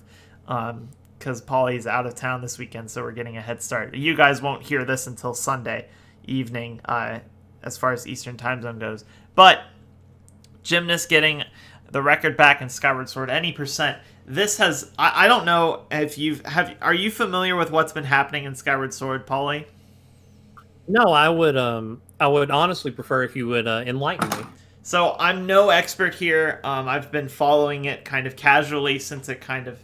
S2: because Paulie's out of town this weekend, so we're getting a head start. You guys won't hear this until Sunday evening, as far as Eastern Time Zone goes. But Gymnast getting the record back in Skyward Sword any percent. This has, I don't know if are you familiar with what's been happening in Skyward Sword, Paulie?
S3: No, I would honestly prefer if you would enlighten me.
S2: So I'm no expert here. I've been following it kind of casually since it kind of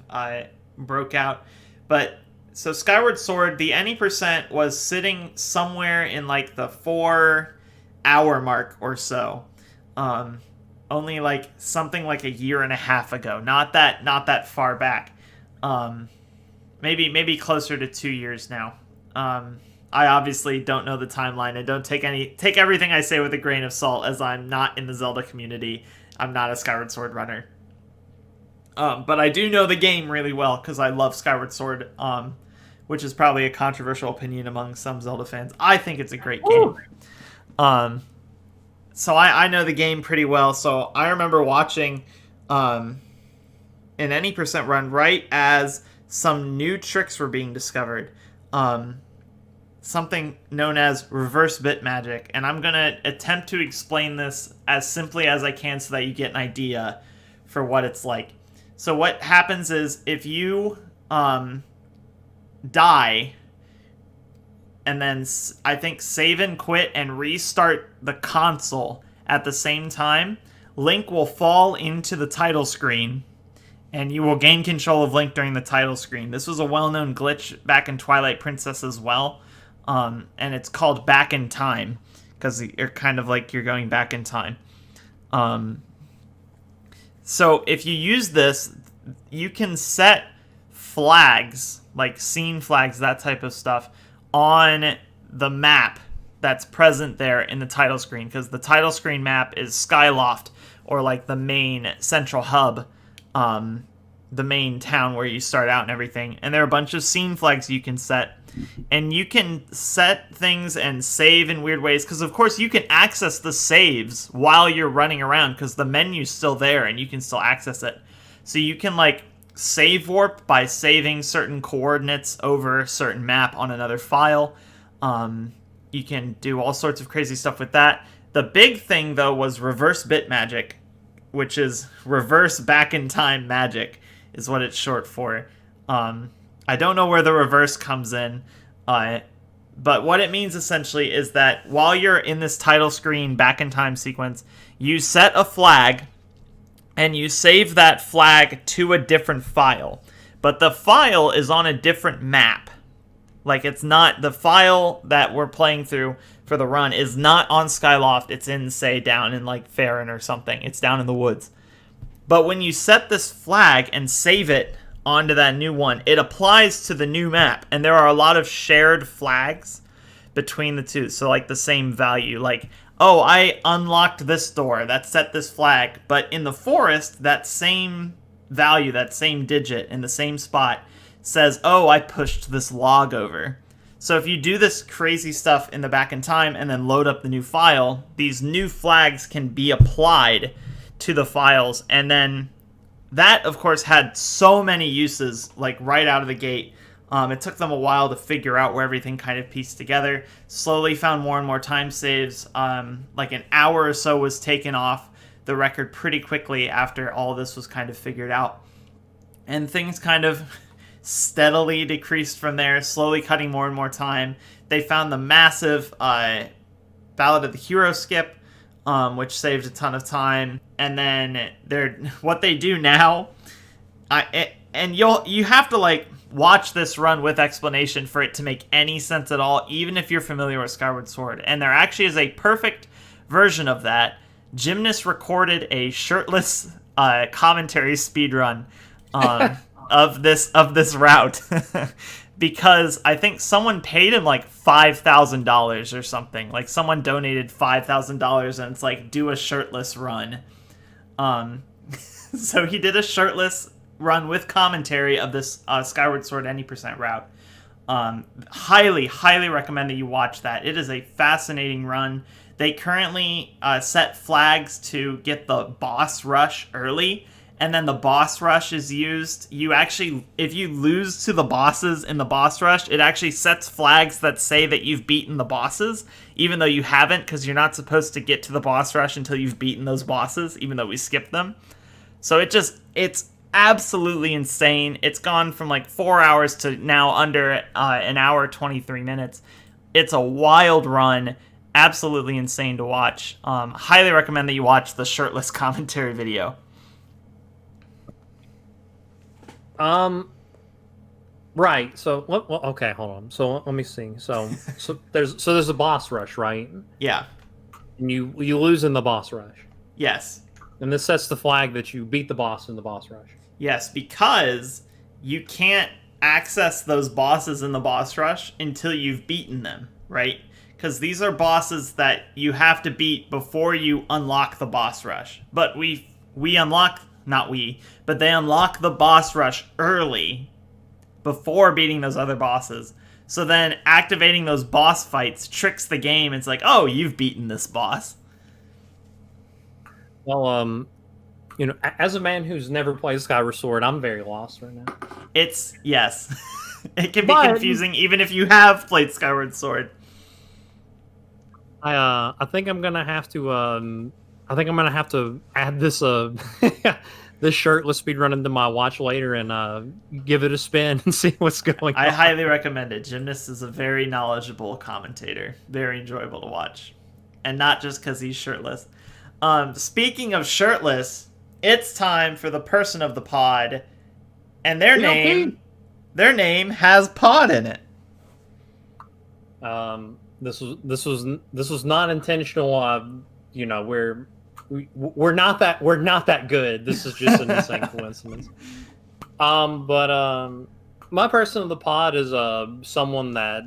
S2: broke out. But so Skyward Sword, the any percent was sitting somewhere in like the 4-hour mark or so. Only like something like a year and a half ago. Not that far back. Maybe closer to 2 years now. I obviously don't know the timeline, and don't take everything I say with a grain of salt, as I'm not in the Zelda community. I'm not a Skyward Sword runner. But I do know the game really well because I love Skyward Sword, which is probably a controversial opinion among some Zelda fans. I think it's a great game. So I know the game pretty well. So I remember watching an any percent run right as some new tricks were being discovered. Something known as reverse bit magic. And I'm going to attempt to explain this as simply as I can so that you get an idea for what it's like. So what happens is if you die and then I think save and quit and restart the console at the same time, Link will fall into the title screen and you will gain control of Link during the title screen. This was a well-known glitch back in Twilight Princess as well, and it's called Back in Time because you're kind of like you're going back in time. So if you use this, you can set flags, like scene flags, that type of stuff, on the map that's present there in the title screen, because the title screen map is Skyloft, or like the main central hub, the main town where you start out and everything. And there are a bunch of scene flags you can set, and you can set things and save in weird ways, because of course you can access the saves while you're running around, because the menu's still there and you can still access it. So you can like save warp by saving certain coordinates over a certain map on another file. You can do all sorts of crazy stuff with that. The big thing though was reverse bit magic, which is reverse back in time magic is what it's short for. I don't know where the reverse comes in, but what it means essentially is that while you're in this title screen back in time sequence, you set a flag and you save that flag to a different file. But the file is on a different map. Like, it's not, the file that we're playing through for the run is not on Skyloft. It's in, say, down in, like, Farron or something. It's down in the woods. But when you set this flag and save it onto that new one, it applies to the new map. And there are a lot of shared flags between the two. So, like, the same value. Like, oh, I unlocked this door, that set this flag, but in the forest, that same value, that same digit in the same spot says, oh, I pushed this log over. So if you do this crazy stuff in the back in time and then load up the new file, these new flags can be applied to the files. And then that, of course, had so many uses, like right out of the gate. It took them a while to figure out where everything kind of pieced together. Slowly found more and more time saves. Like an hour or so was taken off the record pretty quickly after all this was kind of figured out. And things kind of steadily decreased from there, slowly cutting more and more time. They found the massive Ballad of the Hero skip, which saved a ton of time. And then what they do now, and you have to like watch this run with explanation for it to make any sense at all, even if you're familiar with Skyward Sword. And there actually is a perfect version of that. Gymnast recorded a shirtless commentary speedrun of this route because I think someone paid him like $5,000 or something. Like someone donated $5,000 and it's like, do a shirtless run. So he did a shirtless run with commentary of this Skyward Sword any percent route. Highly recommend that you watch that. It is a fascinating run. They currently set flags to get the boss rush early, and then the boss rush is used. You actually, if you lose to the bosses in the boss rush, it actually sets flags that say that you've beaten the bosses, even though you haven't, because you're not supposed to get to the boss rush until you've beaten those bosses, even though we skipped them. So it's absolutely insane. It's gone from like 4 hours to now under an hour 23 minutes. It's a wild run, absolutely insane to watch. Highly recommend that you watch the shirtless commentary video.
S3: Right. So okay, hold on. So let me see. So there's a boss rush, right?
S2: Yeah.
S3: And you lose in the boss rush.
S2: Yes.
S3: And this sets the flag that you beat the boss in the boss rush.
S2: Yes, because you can't access those bosses in the boss rush until you've beaten them, right? Because these are bosses that you have to beat before you unlock the boss rush. But we unlock, not we, but they unlock the boss rush early before beating those other bosses. So then activating those boss fights tricks the game. It's like, oh, you've beaten this boss.
S3: Well, as a man who's never played Skyward Sword, I'm very lost right now.
S2: It's, yes. It can be confusing even if you have played Skyward Sword.
S3: I think I'm gonna have to add this this shirtless speedrun into my watch later and give it a spin and see what's going on.
S2: I highly recommend it. Gymnast is a very knowledgeable commentator. Very enjoyable to watch. And not just because he's shirtless. Speaking of shirtless, it's time for the person of the pod. And their name has pod in it.
S3: This was not intentional. We're not that good. This is just an insane coincidence. But my person of the pod is someone that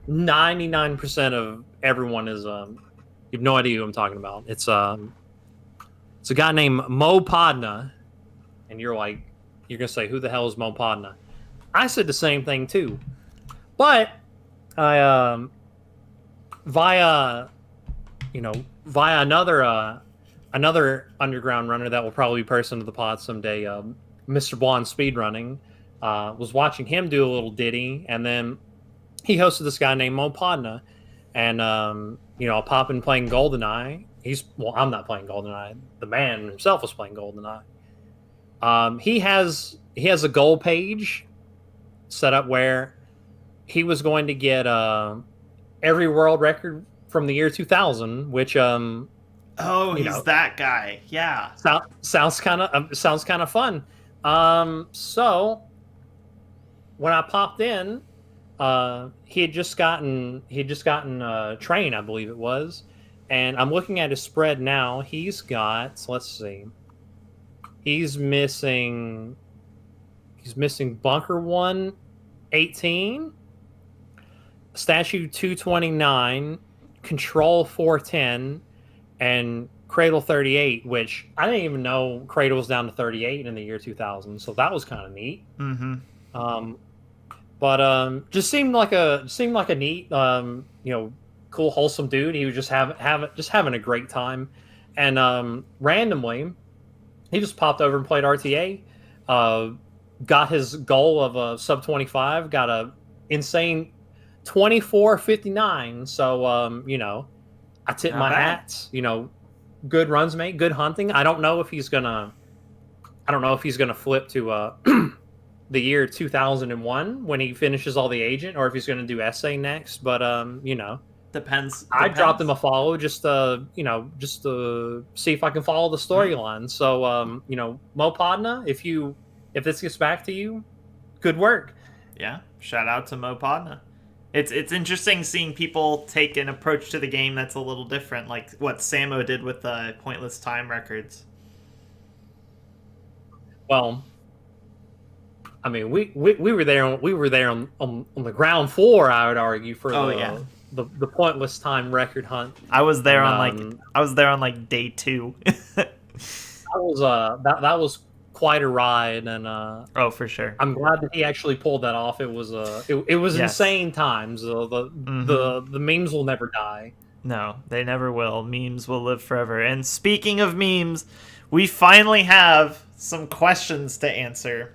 S3: 99% of everyone is you have no idea who I'm talking about. It's a guy named Mo Podna, and you're gonna say, who the hell is Mo Podna? I said the same thing too, but I via another underground runner that will probably be person of the pod someday, Mr. Blonde Speedrunning, was watching him do a little ditty, and then he hosted this guy named Mo Podna, and I'll pop in playing GoldenEye. I'm not playing GoldenEye. The man himself was playing GoldenEye. He has a goal page set up where he was going to get every world record from the year 2000, which he's
S2: that guy. Yeah.
S3: Sounds kind of fun. So when I popped in, he had just gotten Train, I believe it was, and I'm looking at his spread now. He's got, let's see, he's missing Bunker 118, Statue 229, Control 410, and Cradle 38, which I didn't even know Cradle was down to 38 in the year 2000, so that was kind of neat.
S2: Mm-hmm.
S3: But just seemed like a neat, cool, wholesome dude. He was just having a great time, and randomly, he just popped over and played RTA. Got his goal of a sub 25. Got a insane 24:59. So I tip my hats. Good runs, mate. Good hunting. I don't know if he's gonna flip to the year 2001 when he finishes all the agent, or if he's gonna do essay next. But
S2: depends.
S3: I dropped him a follow just to see if I can follow the storyline. So Mo Podna, if this gets back to you, good work.
S2: Yeah, shout out to Mo Podna. It's interesting seeing people take an approach to the game that's a little different, like what Samo did with the pointless time records.
S3: Well, I mean, we were there on the ground floor, I would argue, for the pointless time record hunt.
S2: I was there on day 2.
S3: that was quite a ride, and
S2: oh, for sure.
S3: I'm glad that he actually pulled that off. It was insane times. The memes will never die.
S2: No, they never will. Memes will live forever. And speaking of memes, we finally have some questions to answer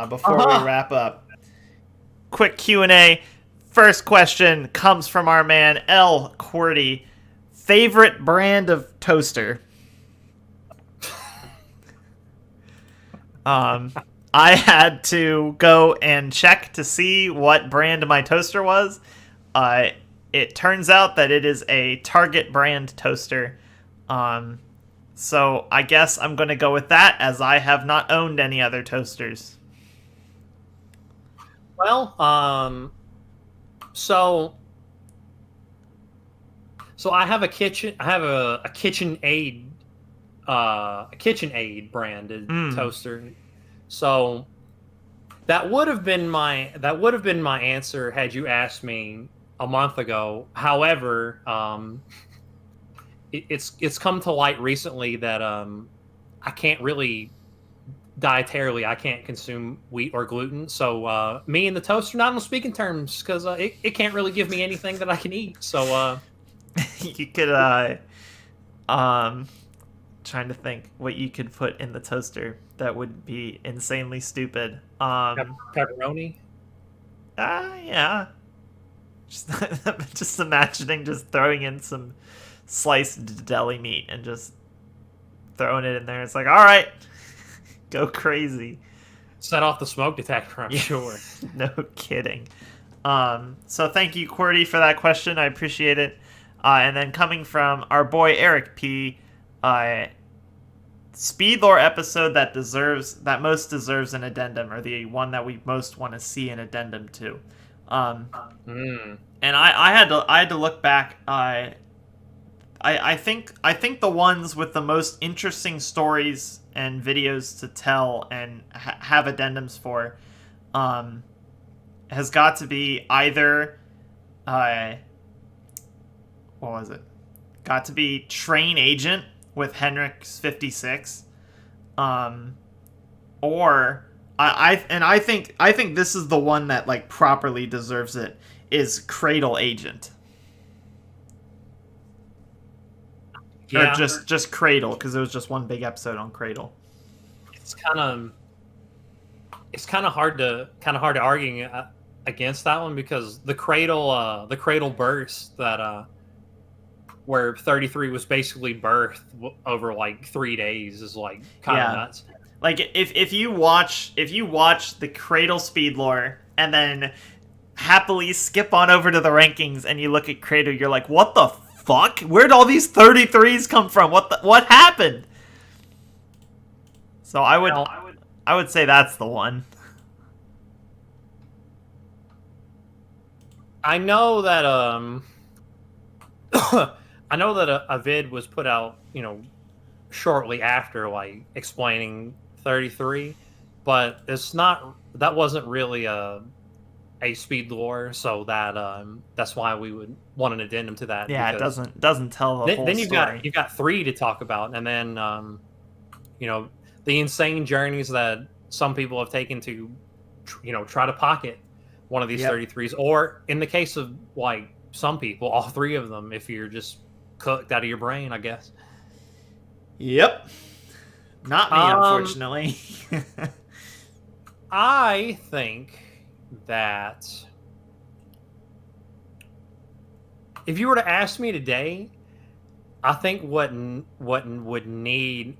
S2: before we wrap up. Quick Q&A. First question comes from our man L. Qwerty. Favorite brand of toaster? I had to go and check to see what brand my toaster was. It turns out that it is a Target brand toaster. So I guess I'm going to go with that, as I have not owned any other toasters.
S3: Well, so I have a KitchenAid branded toaster. So that would have been my answer had you asked me a month ago. However, it's come to light recently that I can't really dietarily, I can't consume wheat or gluten. So me and the toast are not on speaking terms because it can't really give me anything that I can eat. So
S2: You could trying to think what you could put in the toaster that would be insanely stupid.
S3: Pepperoni.
S2: Yeah. Just, just imagining just throwing in some sliced deli meat and just throwing it in there. It's like, all right, go crazy.
S3: Set off the smoke detector, I'm sure.
S2: No kidding. So thank you, Qwerty, for that question. I appreciate it. And then coming from our boy Eric P, speed lore episode that most deserves an addendum, or the one that we most want to see an addendum to. And I had to look back. I think the ones with the most interesting stories and videos to tell and have addendums for, has got to be either, what was it? Got to be Train Agent with Henrik's 56, or I think this is the one that like properly deserves it, is Cradle Agent. Yeah. Or just Cradle, because there was just one big episode on Cradle.
S3: It's kind of hard to argue against that one, because the Cradle burst that where 33 was basically birthed over like 3 days is like kind of nuts.
S2: Like if you watch the Cradle speed lore and then happily skip on over to the rankings and you look at Cradle, you're like, what the fuck? Where'd all these 33s come from? What happened? So I would say that's the one.
S3: I know that a vid was put out, shortly after, like explaining 33, but that wasn't really a speed lore, so that's why we would want an addendum to that.
S2: Yeah, it doesn't tell the whole
S3: then
S2: story.
S3: You've got 3 to talk about, and then the insane journeys that some people have taken to try to pocket one of these 33s, or in the case of like some people, all 3 of them, if you're just cooked out of your brain, I guess.
S2: Yep. Not me, unfortunately.
S3: I think that if you were to ask me today, I think what would need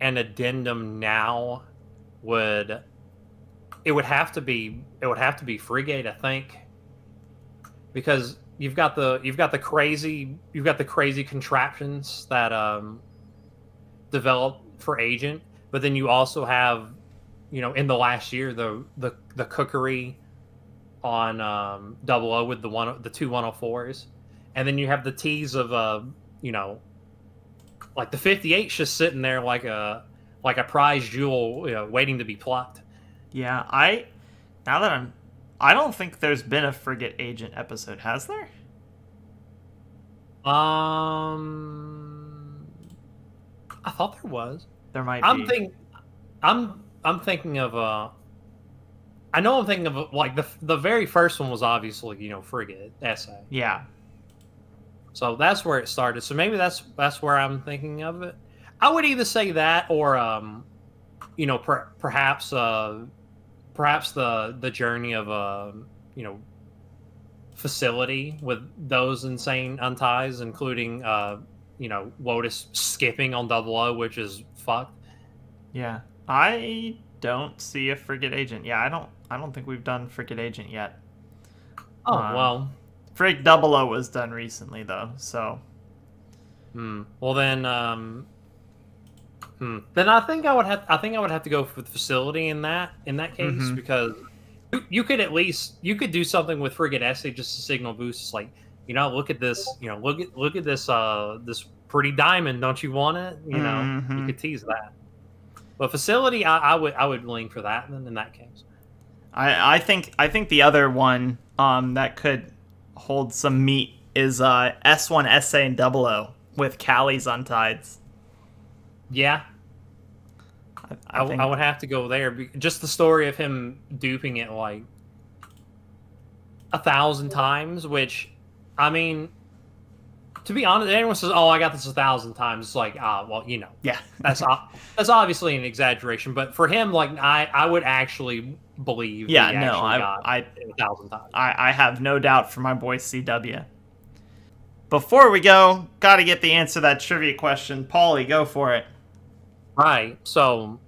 S3: an addendum now would have to be Frigate, I think, because you've got the crazy contraptions that develop for Agent, but then you also have, in the last year, the cookery on 00 with the 2 104s, and then you have the tease of like the 58's just sitting there like a prize jewel, waiting to be plucked.
S2: Yeah, I don't think there's been a Frigate Agent episode, has there?
S3: I thought there was.
S2: There might be.
S3: I'm thinking of I know I'm thinking of like the very first one was obviously Frigate SA.
S2: Yeah. So
S3: that's where it started. So maybe that's where I'm thinking of it. I would either say that or perhaps the journey of Facility with those insane unties, including Lotus skipping on 00, which is fucked.
S2: Yeah, I don't see a Frigate Agent. Yeah, I don't think we've done Frigate Agent yet.
S3: Oh well,
S2: Frig 00 was done recently though, so.
S3: Well then, then I think I would have to go with Facility in that case, because you could do something with Frigate SA just to signal boost. It's like, look at this, look at this this pretty diamond, don't you want it? You could tease that. But Facility, I would lean for that then in that case.
S2: I think the other one that could hold some meat is S1 SA and 00 with Callie's Untides.
S3: Yeah. I would have to go there. Just the story of him duping it like 1,000 times, which, I mean, to be honest, anyone says, "Oh, I got this 1,000 times," it's like, well, you know,
S2: Yeah.
S3: that's obviously an exaggeration. But for him, like, I would actually believe.
S2: Yeah,
S3: that he
S2: no,
S3: actually got
S2: I
S3: it 1,000 times.
S2: I have no doubt for my boy CW. Before we go, got to get the answer to that trivia question. Paulie, go for it.
S3: Right. So,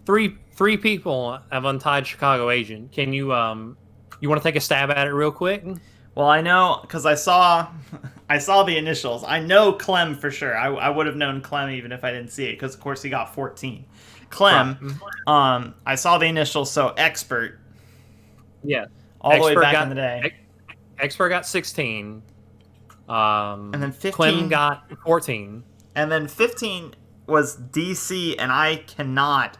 S3: three people have untied Chicago agent. Can you you want to take a stab at it real quick?
S2: Well, I know because I saw the initials. I know Clem for sure. I would have known Clem even if I didn't see it because of course he got 14. Clem. I saw the initials, so Expert.
S3: Yeah.
S2: All the way back in the day.
S3: Expert got 16.
S2: And then 15.
S3: Clem got 14.
S2: And then 15 was DC, and I cannot.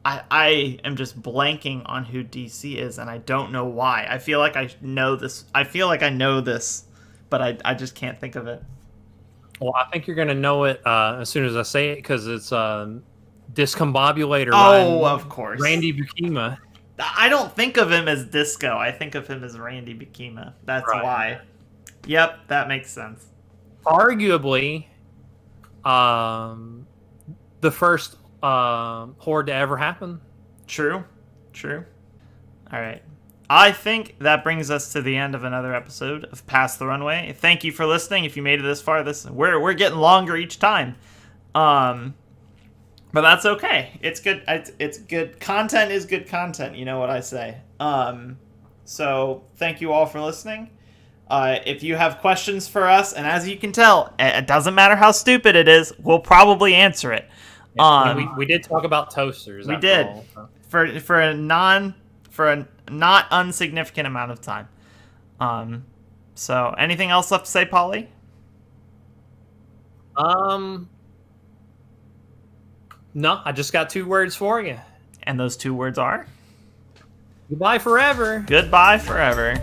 S2: I am just blanking on who DC is, and I don't know why. I feel like I know this. I feel like I know this, but I just can't think of it.
S3: Well, I think you're going to know it as soon as I say it, because it's Discombobulator.
S2: Oh, of course.
S3: Randy Bukima.
S2: I don't think of him as Disco. I think of him as Randy Bukima. That's
S3: Right.
S2: why. Yep, that makes sense.
S3: Arguably, the first horde to ever happen.
S2: True. All right. I think that brings us to the end of another episode of Past the Runway. Thank you for listening. If you made it this far, we're getting longer each time. But that's okay. It's good. It's good. Content is good content. You know what I say. So thank you all for listening. If you have questions for us, and as you can tell, it doesn't matter how stupid it is, we'll probably answer it.
S3: We did talk about toasters.
S2: We did
S3: all, so.
S2: for a not insignificant amount of time. So anything else left to say, Paulie?
S3: No, I just got 2 words for you.
S2: And those 2 words are
S3: Goodbye forever.
S2: goodbye forever.